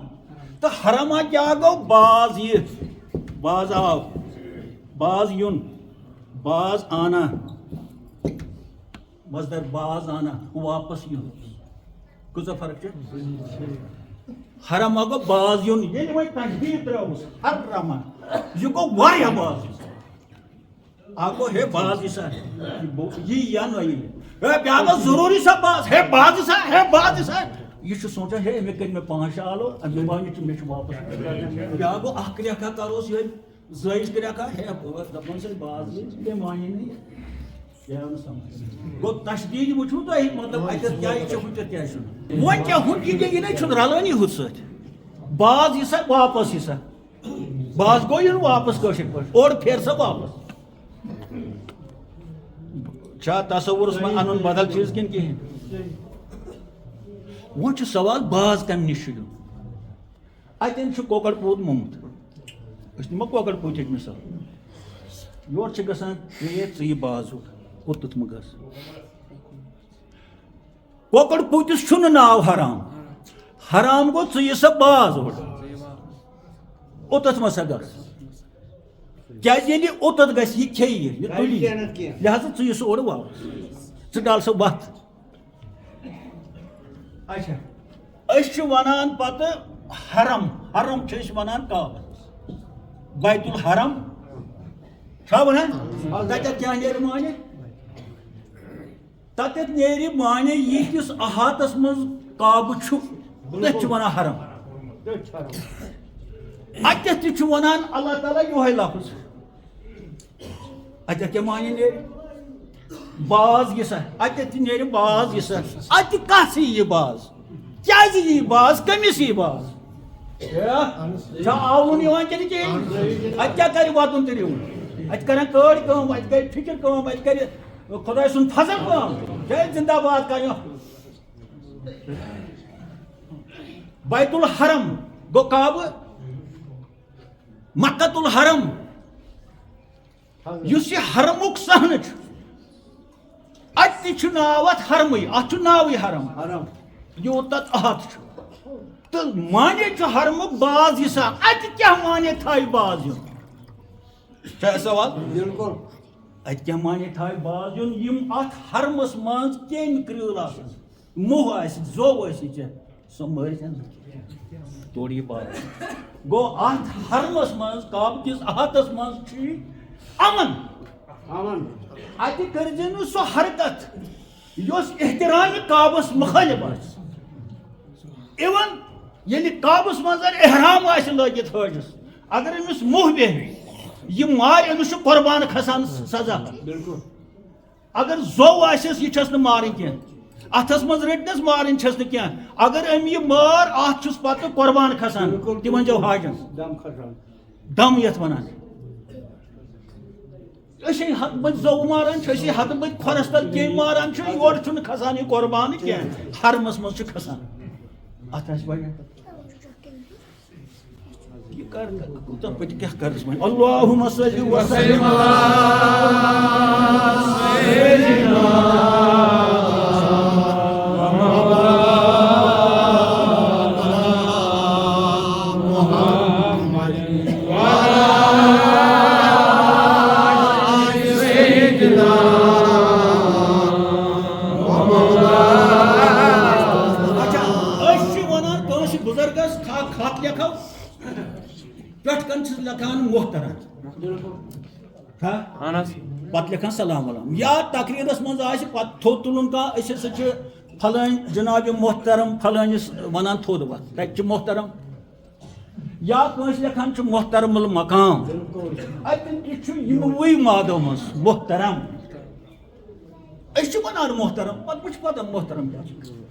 تو حرما کیا گو باز یہ باز آو باز یون باز آنا مصدر باز آنا واپس یون کچھ فرق ہے حرما گو باز یون یہ نہیں تجدید تراؤس حرما یہ گو واریاہ باز آگو ہے باز سا یہ یا نہیں ہے بیاگو ضروری سا باز ہے باز سا یہ سوچا ہے مے کر میں 5 آلو امی مانی میں واپس کیا گو اخ ریکھا کروس یہ زائج ریکھا ہے دپن سے باز یہ مانی نہیں کیا نہ سمجھ گو تشدید وچھو تو مطلب اتر کیا چھ ہوت کیا چھ وون کیا ہن کی یہ نہیں چھ رلانی ہوت سچ باز یہ سا واپس یہ سا باز گو یہ واپس کوشش پر اور پھر سا واپس چا تصور میں انن بدل چیز کن کی وہ سوال باز کم نش اتن کوکر پوت موٚمُت اس نمو کوکر پوت مثال یور گژھان ژٕ باز اوٚتَتھ مہ گژھ کوکر پوتس چھُنہٕ ناو حرام حرام گو ژٕ سا باز اوٚتَتھ مہ سا گژھ کیازِ ییٚلہِ اوٚتَتھ گژھِ یہِ کھیٚیہِ یہِ تُلہِ لہذا ژٕ سا اورٕ واپس ژٕ ڈال سا وتھ اچھا أسۍ چھِ ونان پتہٕ حرم حرم چھِ أسۍ ونان کعبہ بیت الحرم چھا ونان تتٮ۪تھ کیاہ نیرِ معنی تتٮ۪تھ نیرِ معنی یِہِس احاطس منٛز کعبہٕ چھُ تٔتھۍ چھِ ونان حرم اتٮ۪تھ تہِ چھُ ونان اللہ تعالیٰ یِہوے لفظ اتٮ۪تھ کیاہ معنی نیرِ باز یہ سا اتٮ۪تھ تہِ نیرِ باز یہ سا اتہِ کتھ یی باز کیازِ یی باز کٔمِس یی باز چھا آوُن یِوان کِنہٕ کِہیٖنۍ اتہِ کیاہ کرِ واتُن تہٕ یِوُن ات کرن کٲڑۍ کٲم ات کر فکر کٲم ات کر خداے سُنٛد فضل کٲم جاے زندہ باد کرو بیت الحرم گو کعبہ مکۃ الحرم یُس یہِ حرمُک صحنہٕ چھُ اتہِ تہِ چھُ ناو اتھ حرمٕے اتھ چھُ ناوٕے حرم یوٗت تتھ احاطہٕ چھُ تہٕ مانے چھُ حرمُک باز حِصہٕ اتہِ کیٛاہ مانے تھایہِ باز یُن چھا سوال بالکل اتہِ کیٛاہ مانے تھایہِ باز یُن یِم اتھ حرمس منٛز کیٚمۍ کرۭل آسن موٚہ آسہِ زوٚو آسہِ ژےٚ سۄ مٲرۍزٮ۪ن توڑ یہِ باز گوٚو اتھ حرمس منٛز کعبہٕ کِس احاطس منٛز چھُ امن اتہِ کٔرۍزِ نہٕ سۄ حرکت یۄس احترامِ کعبس مُخٲلِف آسہِ اِوٕن ییٚلہِ کعبس منٛز احرام آسہِ لٲگِتھ حٲجِس اگر أمِس موٚہ بیٚہہِ یہِ مارِ أمِس چھُ قۄربان کھسان سزا بالکل اگر زوٚو آسٮ۪س یہِ چھس نہٕ مارٕنۍ کینٛہہ اتھس منٛز رٔٹنس مارٕنۍ چھس نہٕ کینٛہہ اگر أمۍ یہِ مٲر اتھ چھُس پتہٕ قۄربان کھسان تہِ ؤنۍزیو حاجن دم یتھ ونان أسے ہتہٕ بٔدۍ زوٚو ماران چھِ أسے ہتہٕ بٔدۍ کھۄرس تل کیٚمۍ ماران چھِ یورٕ چھُنہٕ کھسان یہِ قۄربانٕے کینٛہہ حرمس منٛز چھُ کھسان اتھ آسہِ وجہ یہ کر کوٗتاہ پٔتۍ کیٛاہ کرس وۄنۍ اللہُمَ صلی وسلم علی سیدنا محترم پتہ لکھان سلام علام یا تقریرس مز تھوٚد تُلُن کانٛہہ أسۍ ہسا چھِ پھلٲنۍ جناب محترم فلٲنِس ونان تھوٚد وتھ تتہِ چھُ محترم یا کٲنٛسہِ لیکھان چھُ محترم المقام اتٮ۪ن تہِ چھُ یِموٕے مادو منٛز محترم أسۍ چھِ ونان محترم پتہٕ وٕچھ پتہ محترم کیٛاہ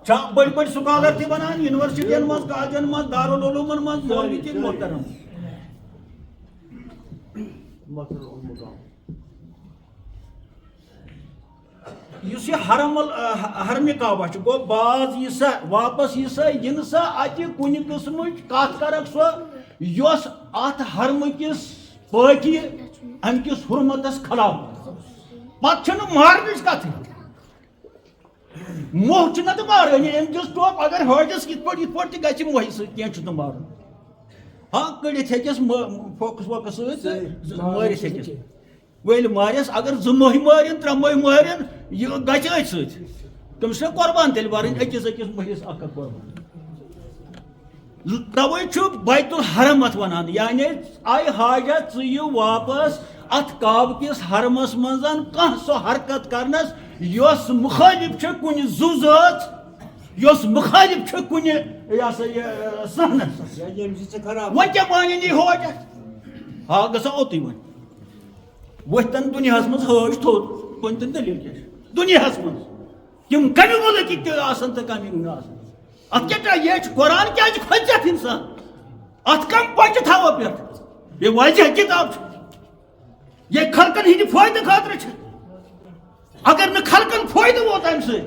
چھا بڑی بڑی سکالر تہِ ونان یونیورسٹین منٛز کالجن منٛز دارالعلومن منٛز مولوی تہِ محترم یُس یہِ حرمہِ کعبہ چھُ گوٚو باز یی سا واپس یی سا یِنہٕ سا اتہِ کُنہِ قٕسمٕچ کتھ کرکھ سۄ یۄس اتھ حرمہٕ کِس پٲکی امہِ کِس حُرمتس خلاف پتہٕ چھنہٕ مارنٕچ کتھٕے موٚہ چھُ نتہٕ مارٲنی أمۍ دِژ ٹوٚپ اگر حٲجِس یِتھ پٲٹھۍ تہِ گژھِ موٚہہِ سۭتۍ کینٛہہ چھُنہٕ مارُن ہاں کٔڑِتھ ہیٚکٮ۪س فوکس ووکس سۭتۍ مٲرِتھ ہیٚکٮ۪س وۄنۍ مارٮ۪س اگر 2 موٚہہِ مٲرِن 3 موٚہہِ مٲرِن یہِ گژھِ أتھۍ سۭتۍ تٔمِس چھُنہ قۄربان تیٚلہِ بَرٕنۍ أکِس موٚہِس اکھ قۄربان تَوَے چھُ بیت الحرم اتھ ونان یعنی آیہِ حاجہ ژٕ یہِ واپس اتھ کعبہٕ کِس حرمس منٛز کانٛہہ سۄ حرکت کرنس یۄس مُخٲلِف چھِ کُنہِ زُو زٲژ یۄس مُخٲلِف چھِ کُنہِ یہِ ہسا یہِ صحنس وۄنۍ کیٛاہ مانن یہِ حٲج ہا گژھان اوٚتُے وۄنۍ ؤتھۍ دُنیاہس منٛز حٲج تھوٚد کُنہِ تہِ دٔلیٖل کیٛاہ چھِ دُنیاہس منٛز تِم کمہِ مُلکٕکۍ تہِ آسن تہٕ کمیُک نہٕ آسن اتھ کیٛاہ یہِ چھُ قرآن کیٛازِ کھۄژِ اتھ انسان اتھ کم پچہِ تھاوو پٮ۪ٹھ بیٚیہِ واضح کِتاب چھِ یہِ خلقن ہٕنٛدِ فٲیدٕ خٲطرٕ چھِ اگر نہٕ خلقن فٲیدٕ ووت امہِ سۭتۍ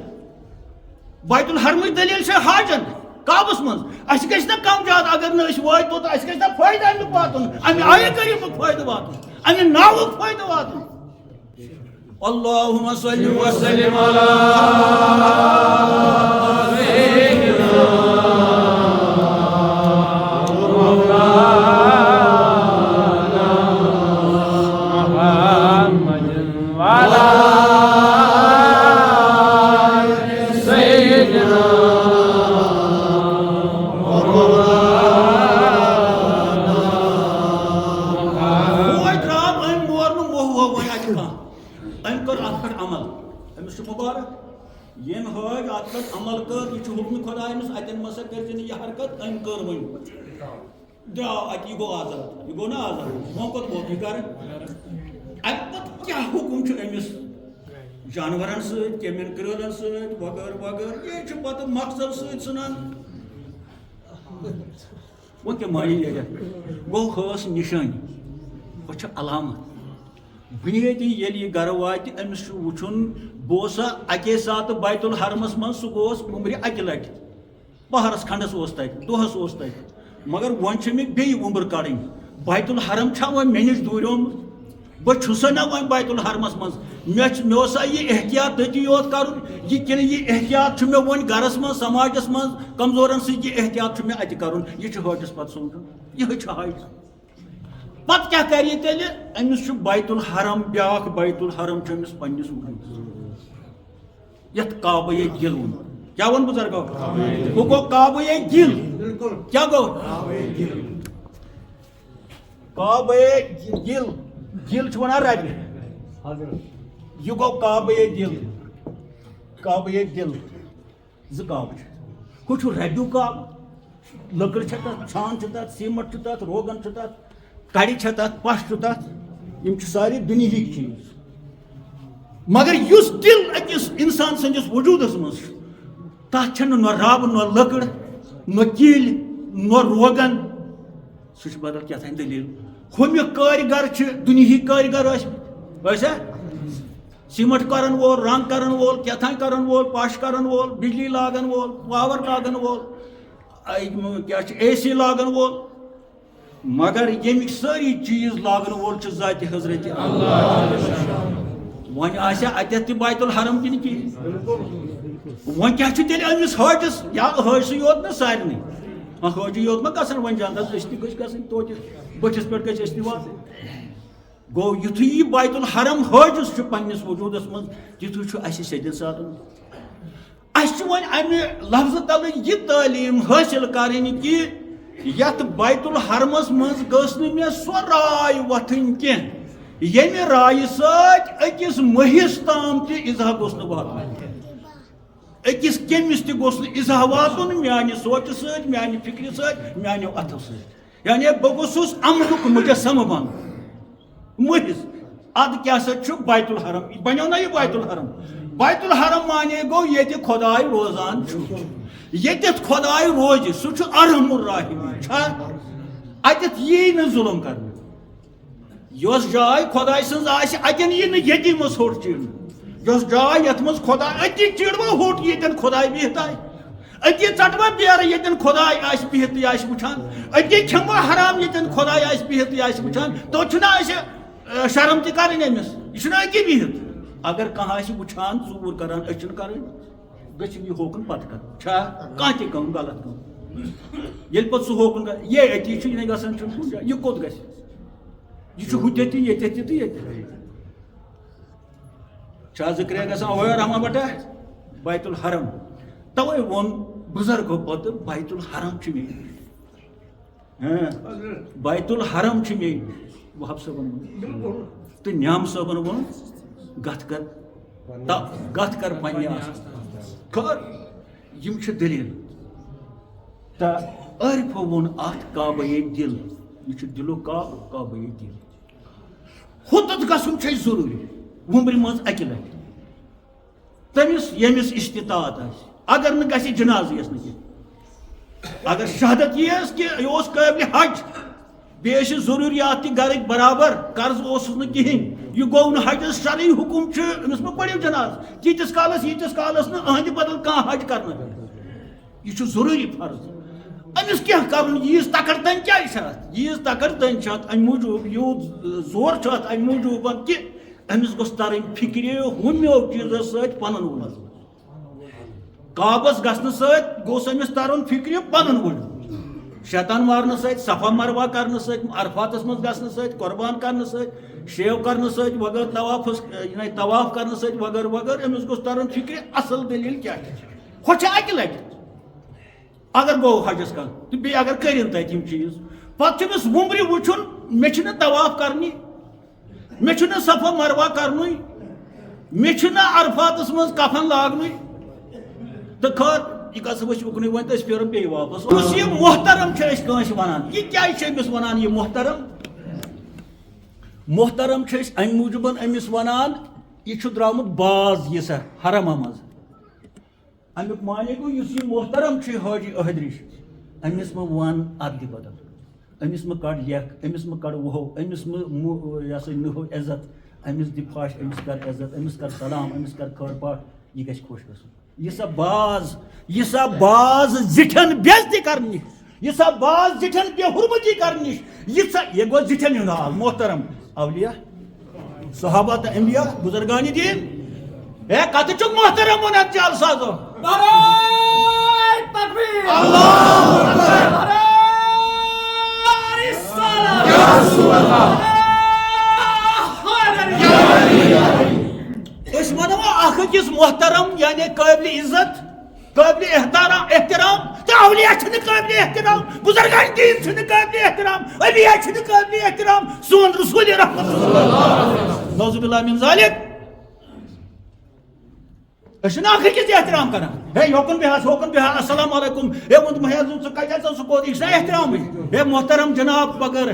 بیت الحرمٕچ دٔلیٖل چھِ حاجن کعبس منٛز اَسہِ گژھِ نا کم زیادٕ اگر نہٕ أسۍ وٲتۍ توٚت اَسہِ گژھِ نا فٲیدٕ امیُک واتُن امہِ آیہِ کریٖمُک فٲیدٕ واتُن امہِ ناوُک فٲیدٕ واتُن اللہُمَ صلی وسلم علی عمل کر یہ حکم خدا اتن مسا کر یہ حرکت ام کر ون درو ات یہ گو آزاد یہ گو نا آزاد وہ کت ووت یہ کر ات کیا حکم امس جانورن ست کیمن کرلن ست وغیرہ وغیرہ یہ پتہ مقصد ست سنان وہ کیا مانی گو خاص نشانی وہ علامت بنیادی ییٚلہِ یہِ گرٕ واتہِ أمِس چھُ وٕچھُن بہٕ اوسا اَکے ساتہٕ بیت الحرمس منٛز سُہ گوس وُمبرِ اَکہِ لٹہِ پہرس کھنڈس اوس تَتہِ دۄہس اوس تَتہِ مگر وۄنۍ چھِ مےٚ بیٚیہِ وُمبر کڑٕنۍ بیت الحرم چھا وۄنۍ مےٚ نِش دوٗریومُت بہٕ چھُسا نہ وۄنۍ بیت الحرمس منٛز مےٚ اوسا یہِ احتیاط تٔتی یوت کرُن یہِ کِنہٕ یہِ احتیاط چھُ مےٚ وۄنۍ گرس منٛز سماجس منٛز کمزورن سۭتۍ یہِ احتیاط چھُ مےٚ اَتہِ کرُن یہِ چھُ ہٲٹِس پتہٕ سونچُن یِہے چھُ حج پتہٕ کیٛاہ کرِ یہِ تیٚلہِ أمِس چھُ بیت الحرم بیٛاکھ بیت الحرم چھُ أمِس پننِس وجوٗدس یتھ کعبے دِل ووٚن کیٛاہ ووٚن بُزرگو ہُہ گوٚو کعبے دِل کیٛاہ گوٚو کعبے دِل دِل چھِ ونان ربہِ یہِ گوٚو کعبے دِل کعبے دِل زٕ کعبہٕ چھِ ہُہ چھُ ربیُک کعبہٕ لٔکٕر چھےٚ تتھ چھان چھُ تتھ سیٖمٹ چھُ تتھ روغن چھُ تتھ کڑِ چھےٚ تتھ پش چھُ تتھ یِم چھِ سارے دُنہِکۍ چیٖز مگر یُس دِل أکِس اِنسان سٕنٛدِس وجوٗدس منٛز چھُ تتھ چھنہٕ نہ رب نہ لٔکٕر نہ کِلۍ نہ روغن سُہ چھُ بدل کیٛاہ دٔلیٖل ہُمہِ کٲرۍگر چھِ دُنہِکۍ کٲرۍگر ٲسا سیٖمٹ کرن وول رنٛگ کرن وول کیٛاہ کرن وول پش کرن وول بجلی لاگن وول پاور لاگن وول کیٛاہ چھِ اے سی لاگن وول مگر ییٚمِکۍ سٲری چیٖز لاگن وول چھُ ذاتِ حضرت وۄنۍ آسیا اتٮ۪تھ تہِ بیت الحرم کِنہٕ کِہیٖنۍ وۄنۍ کیٛاہ چھُ تیٚلہِ أمِس حٲجِس یا حٲجسٕے یوت نہ سارنٕے حٲجی یوت ما گژھن وۄنۍ جنتس أسۍ تہِ گٔژھۍ گژھٕنۍ توتہِ بٔٹھِس پٮ۪ٹھ گژھِ أسۍ تہِ واتٕنۍ گوٚو یُتھُے یہِ بیت الحرم حٲجِس چھُ پننِس وجوٗدس منٛز تِتھُے چھُ اَسہِ سیٚدِ ساتن اَسہِ چھِ وۄنۍ امہِ لفظہٕ تلہٕ یہِ تعلیٖم حٲصِل کرٕنۍ کہِ یتھ بیت الحرمس منٛز گٔژھ نہٕ مےٚ سۄ راے وۄتھٕنۍ کینٛہہ ییٚمہِ رایہِ سۭتۍ أکِس مٔہِس تام تہِ اِزاہ گوٚژھ نہٕ واتُن أکِس کیٚمِس تہِ گوٚژھ نہٕ اِزاہ واتُن میانہِ سونچہِ سۭتۍ میانہِ فِکرِ سۭتۍ میانیو اتھو سۭتۍ یعنی بہٕ گوٚژھُس عملُک مُجسمہٕ بنُن مٔہِس ادٕ کیٛاہ سا چھُ بیت الحرم بنیو نہ یہِ بیت الحرم مانے گوٚو ییٚتہِ خۄداے روزان چھُ ییٚتٮ۪تھ خۄداے روزِ سُہ چھُ ارحم الراحمین چھا اتٮ۪تھ یی نہٕ ظُلم کرنہٕ یۄس جاے خۄداے سٕنٛز آسہِ اتٮ۪ن یی نہٕ ییٚتی منٛز ہوٚٹ چیٖرنہٕ یۄس جاے یتھ منٛز خۄداے أتی چیٖروا ہوٚٹ ییٚتٮ۪ن خۄداے بِہِتھ آسہِ أتی ژٹوا بیرٕ ییٚتٮ۪ن خۄداے آسہِ بِہِتھ تہِ آسہِ وٕچھان أتی کھٮ۪موا حرام ییٚتٮ۪ن خۄداے آسہِ بِہِتھ تہِ آسہِ وٕچھان توٚت چھُنہ اَسہِ شرم تہِ کرٕنۍ أمِس یہِ چھُنہ أتی بِہِتھ اگر کانٛہہ آسہِ وٕچھان ژوٗر کران أسۍ چھِنہٕ کرٕنۍ گٔژھِو یہِ ہوکُن پتہٕ کرُن چھا کانٛہہ تہِ کٲم غلط کٲم ییٚلہِ پتہٕ سُہ ہوکُن یے أتی چھُ یہِ گژھان چھُنہٕ کُنہِ جایہِ یہِ کوٚت گژھِ یہِ چھُ ہُتٮ۪تھ تہِ ییٚتٮ۪تھ تہِ تہٕ ییٚتہِ چھا ذِکریا گژھان اوے رحمان بٹا بیت الحرم توے ووٚن بُزرگو پتہٕ بیت الحرم چھُ مےٚ بیت الحرم چھُ مےٚ وہاب صٲبن ووٚن تہٕ نیام صٲبن ووٚن گتھ کر پننہِ خٲر یِم چھِ دٔلیٖل تہٕ عٲرفو ووٚن اتھ کعبے دِل یہِ چھُ دِلُک کعبہٕ کعبے دِل ہوٚتَتھ گژھُن چھُ اَسہِ ضروٗری وُمبرِ منٛز اَکہِ لٹہِ تٔمِس ییٚمِس استطاعت آسہِ اگر نہٕ گژھِ جنازٕ یس نہٕ کینٛہہ اگر شہادت یِیَس کہِ یہِ اوس قٲبلِ حج بیٚیہِ ٲسِس ضروٗریات تہِ گرٕکۍ برابر قرض اوسُس نہٕ کِہینۍ یہِ گوٚو نہٕ حجس شرعی حُکُم چھُ أمِس مہ پٔرِو جنازٕ تیٖتِس کالس ییٖتِس کالس نہٕ أہنٛدِ بدل کانٛہہ حج کرنہٕ یہِ چھُ ضروٗری فرض أمِس کیٛاہ کرُن ییٖژ تکر تنۍ کیٛازِ چھِ اتھ ییٖژ تکر تنۍ چھِ اتھ امہِ موٗجوٗب یوٗت زور چھُ اتھ امہِ موٗجوٗب کہِ أمِس گوٚژھ ترٕنۍ فِکرِ ہُمیو چیٖزو سۭتۍ پنُن وجوٗد کعبس گژھنہٕ سۭتۍ گوٚژھ أمِس ترُن فِکرِ پنُن وجوٗد شیطان مارنہٕ سۭتۍ صفا مروا کرنہٕ سۭتۍ عرفاتس منٛز گژھنہٕ سۭتۍ قۄربان کرنہٕ سۭتۍ شیو کرنہٕ سۭتۍ وغٲر طواف کرنہٕ سۭتۍ وغٲر وغٲر أمِس گوٚژھ ترُن فِکرِ اصل دٔلیٖل کیٛاہ چھِ ہۄ چھِ اکہِ لٹہِ اگر گوٚو حجس کانٛہہ تہٕ بیٚیہِ اگر کٔرِنۍ تتہِ یِم چیٖز پتہٕ چھُ أمِس وُمبرِ وٕچھُن مےٚ چھُنہٕ طواف کرنہِ مےٚ چھُنہٕ صفا مروا کرنُے مےٚ چھُنہٕ عرفاتس منٛز کفن لاگنُے تہٕ خٲر یہِ گژھو أسۍ اُکنُے وۄنۍ تہٕ أسۍ پھیرو بیٚیہِ واپس یُس یہِ محترم چھِ أسۍ کٲنٛسہِ ونان یہِ کیٛازِ چھِ أمِس ونان یہِ محترم چھِ أسۍ امہِ موٗجوٗبن أمِس ونان یہِ چھُ درٛامُت باز یہِ سا حرما منٛز امیُک معنے گوٚو یُس یہِ محترم چھُ حٲجی أہدرِش أمِس مہ وَن اَدلہِ بدل أمس ما کڑ لیکھ أمس ما کڑ وہو أمس یہ سا نہو عزت أمس دی پھاش أمس کر عزت أمس کر سلام أمس کر خٲر پاٹ یہ گژھِ خۄش گژھُن یہ سا باز زِٹھٮ۪ن بےٚعزتی کرنہٕ نِش یہ سا باز زِٹھٮ۪ن بے حرمتی کرنہٕ نِش یہ گوٚو زِٹھٮ۪ن ہُنٛد حال محترم اولیاء صحابہ تہٕ انبیاء بزرگان دین اے کتھ چھُکھ محترم ونان چل سازو اس ونو اکھ أکِس محترم یعنی قٲبلِ عزت قٲبلِ احترام تو اولیاء چھنہٕ قٲبلِ احترام بزرگان دین چھنہٕ قٲبلِ احترام انبیاء چھنہٕ قٲبلِ احترام سون رسول رحمت نعوذ باللہ من ذالک أسۍ چھِنہٕ اکھ أکِس احترام کران ہے یوکُن بِہس ہوکُن بِہس السلام علیکم ہے ووٚن مہیز ژٕ کتہِ سُہ گوٚو یہِ چھُنہ احترامٕے ہے محترم جناب بغٲر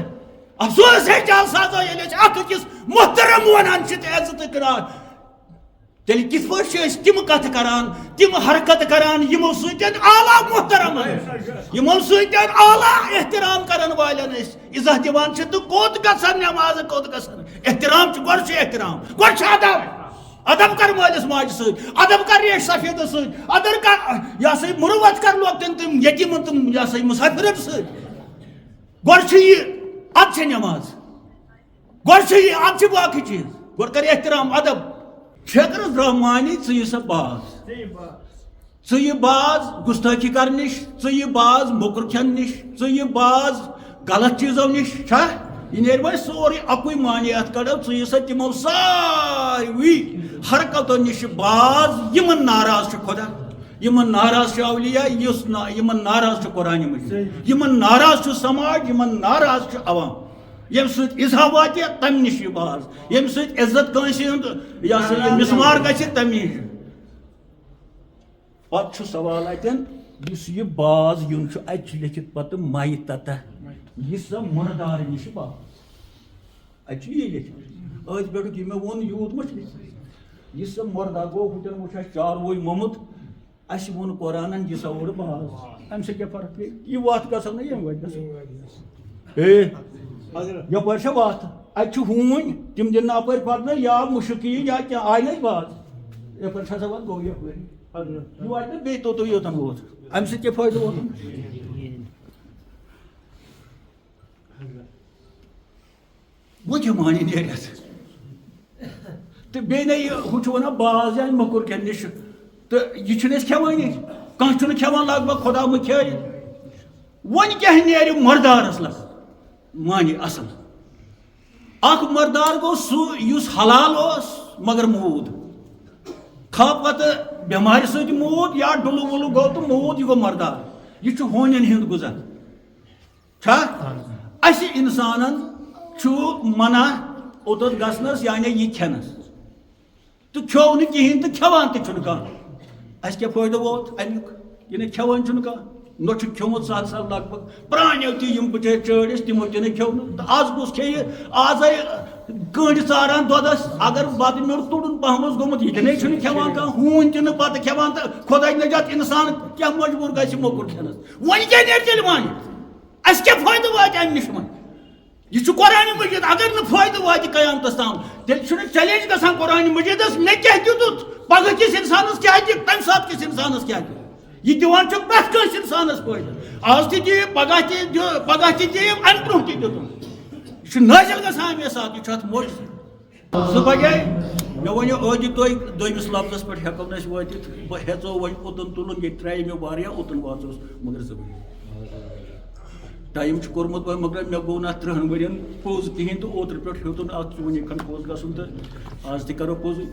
افسوس ہے چل سازو ییٚلہِ أسۍ اکھ أکِس محترم ونان چھِ تہٕ عزت کران تیٚلہِ کِتھ پٲٹھۍ چھِ أسۍ تِم کتھٕ کران تِم حرکت کران یِمو سۭتۍ اعلیٰ محترم یِمو سۭتۍ اعلیٰ احترام کرن والٮ۪ن أسۍ عزت دِوان چھِ تہٕ کوٚت گژھان نٮ۪مازٕ کوٚت گژھان احترام چھُ گۄڈٕ چھُ احترام گۄڈٕ چھُ ادب کر مٲلِس ماجہِ سۭتۍ ادب کر ریش سفیدس سۭتۍ ادب کر یہ سا مُروت کر لۄکٹٮ۪ن تِم یتیٖمن تِم یہ سا مُسافِرن سۭتۍ گۄڈٕ چھُ یہِ ادٕ چھِ نٮ۪ماز گۄڈٕ چھُ یہِ ادٕ چھِ باقٕے چیٖز گۄڈٕ کر احترام ادب ٹھیکرس درٛاو مانی ژٕ یہِ سا باز ژٕ یہِ باز گُستٲخی کرنہٕ نِش ژٕ یہِ باز موٚکُر کھٮ۪نہٕ نِش ژٕ یہِ باز غلط چیٖزو نِش چھا یہ نیرِ وۄنۍ سورُے اکُے معنی اتھ کڑو ژٕ یہِ سا تِمو ساروٕے حرکتو نِش باز یِمن ناراض چھُ خۄدا یِمن ناراض چھُ اولیاء یِمن ناراض چھُ قرآنِ مجیٖد یِمن ناراض چھُ سماج یِمن ناراض چھُ عوام ییٚمہِ سۭتۍ اِزا واتہِ تمہِ نِش یہِ باز ییٚمہِ سۭتۍ عزت کٲنٛسہِ ہُنٛد یہ سا یہِ مِسمار گژھِ تمہِ نِش پتہٕ چھُ سوال اتٮ۪ن یُس یہِ باز یُن چھُ اتہِ چھُ لیکھِتھ پتہٕ مایہِ تتہ یہ سا مردار نش باز اتھ یہ لیکھِتھ أتھۍ پٮ۪ٹھ یہِ مےٚ ووٚن یوٗت ما چھُ یہِ سا مردار گوٚو ہُتٮ۪ن وٕچھ اَسہِ چاروٲے موٚمُت اَسہِ ووٚن قرآنن یہِ سا اوٚڑ باز اَمہِ سۭتۍ کیٛاہ فرق پیٚیہِ یہِ وَتھ گژھو نہ ییٚمہِ وَتہِ گژھو ہے یپٲرۍ چھےٚ وَتھ اَتہِ چھُ ہوٗنۍ تِم دِنۍ نہٕ اَپٲرۍ پکنٲے یا مُشُک یی یا کینٛہہ آیہِ نہ اَسہِ باز یپٲرۍ چھےٚ سا وَتھ گوٚو یپٲرۍ یہِ واتہِ نہٕ بیٚیہِ توٚتُے یوٚتن ووت اَمہِ سۭتۍ کیٛاہ فٲیدٕ ووتُن وہ کیٛاہ معنی نیرِتھ تہٕ بیٚیہِ نہ یہِ ہُہ چھُ وَنان باز یا موٚکُر کھٮ۪نہٕ نِش تہٕ یہِ چھِنہٕ أسۍ کھٮ۪وٲنی کانٛہہ چھُنہٕ کھٮ۪وان لگ بگ خۄدا مہٕ کھیٲیِن وۄنۍ کیٛاہ نیرِ مردارس لگ معنی اصل اکھ مردار گوٚو سُہ یُس حلال اوس مگر موٗد کھا پتہٕ بٮ۪مارِ سۭتۍ موٗد یا ڈُلہٕ وُلہٕ گوٚو تہٕ موٗد یہِ گوٚو مردار یہِ چھُ ہوٗنٮ۪ن ہُنٛد غذا چھا اَسہِ اِنسانن چھُ منع اوٚتَتھ گژھنس یعنی یہِ کھٮ۪نس تہٕ کھیوٚو نہٕ کِہینۍ تہٕ کھٮ۪وان تہِ چھُنہٕ کانٛہہ اَسہِ کیٛاہ فٲیدٕ ووت امیُک یہِ نہٕ کھٮ۪وان چھُنہٕ کانٛہہ نہ چھُ کھیوٚمُت سہل لگ بگ پرٛانیو تہِ یِم بِچٲرۍ چٲڑۍ ٲسۍ تِمو تہِ نہٕ کھیوٚو نہٕ تہٕ آز کُس کھیٚیہِ آزے کٔنٛڈۍ ژاران دۄدس اگر بتہٕ مےٚ تُڑُن پہم اوس گوٚمُت یہِ تہِ نَے چھُنہٕ کھٮ۪وان کانٛہہ ہوٗنۍ تہِ نہٕ بتہٕ کھٮ۪وان تہٕ خۄداے نجات اِنسان کیٛاہ مجبوٗر گژھِ موٚکُر کھٮ۪نس وۄنۍ کیٛاہ نیرِ تیٚلہِ وۄنۍ اَسہِ کیٛاہ فٲیدٕ واتہِ امہِ نِش وۄنۍ یہ قرآن مجید اگر نہ فائدہ واتہِ قیامتس تام تیٚلہِ چھُنہٕ چیلینج گژھان قرآن مجیدس مےٚ کیٛاہ دیُتُتھ پگہہ کِس اِنسانس کیٛاہ دِ تمہِ ساتہٕ کِس اِنسانس کیٛاہ دِ یہ دِوان چھُ پرٛٮ۪تھ کٲنٛسہِ اِنسانس فٲیدٕ آز تہِ دِیِو پگہہ تہِ دِیِو امہِ برونٛہہ تہِ دِتُن یہِ چھُ نٲزِل گژھان امے ساتہٕ یہِ چھُ اتھ موٚٹ زٕ بجے مےٚ ؤنِو ٲدِ تُہۍ دوٚیمِس لفظس پٮ۪ٹھ ہٮ۪کو نہٕ أسۍ وٲتِتھ بہٕ ہیژو وۄنۍ اوٚتن تُلُن ییٚتہِ ترٛایے مےٚ واریاہ اوٚتن واژوس مگر زٕ بجے ٹایم چھُ کوٚرمُت وۄنۍ مگر مےٚ گوٚو نہٕ اتھ 30 ؤرین پوٚز کِہینۍ تہٕ اوترٕ پٮ۪ٹھ ہیوٚتُن اتھ ژوٗنہِ کھنٛڈ پوٚز گژھُن تہٕ آز تہِ کرو پوٚزُے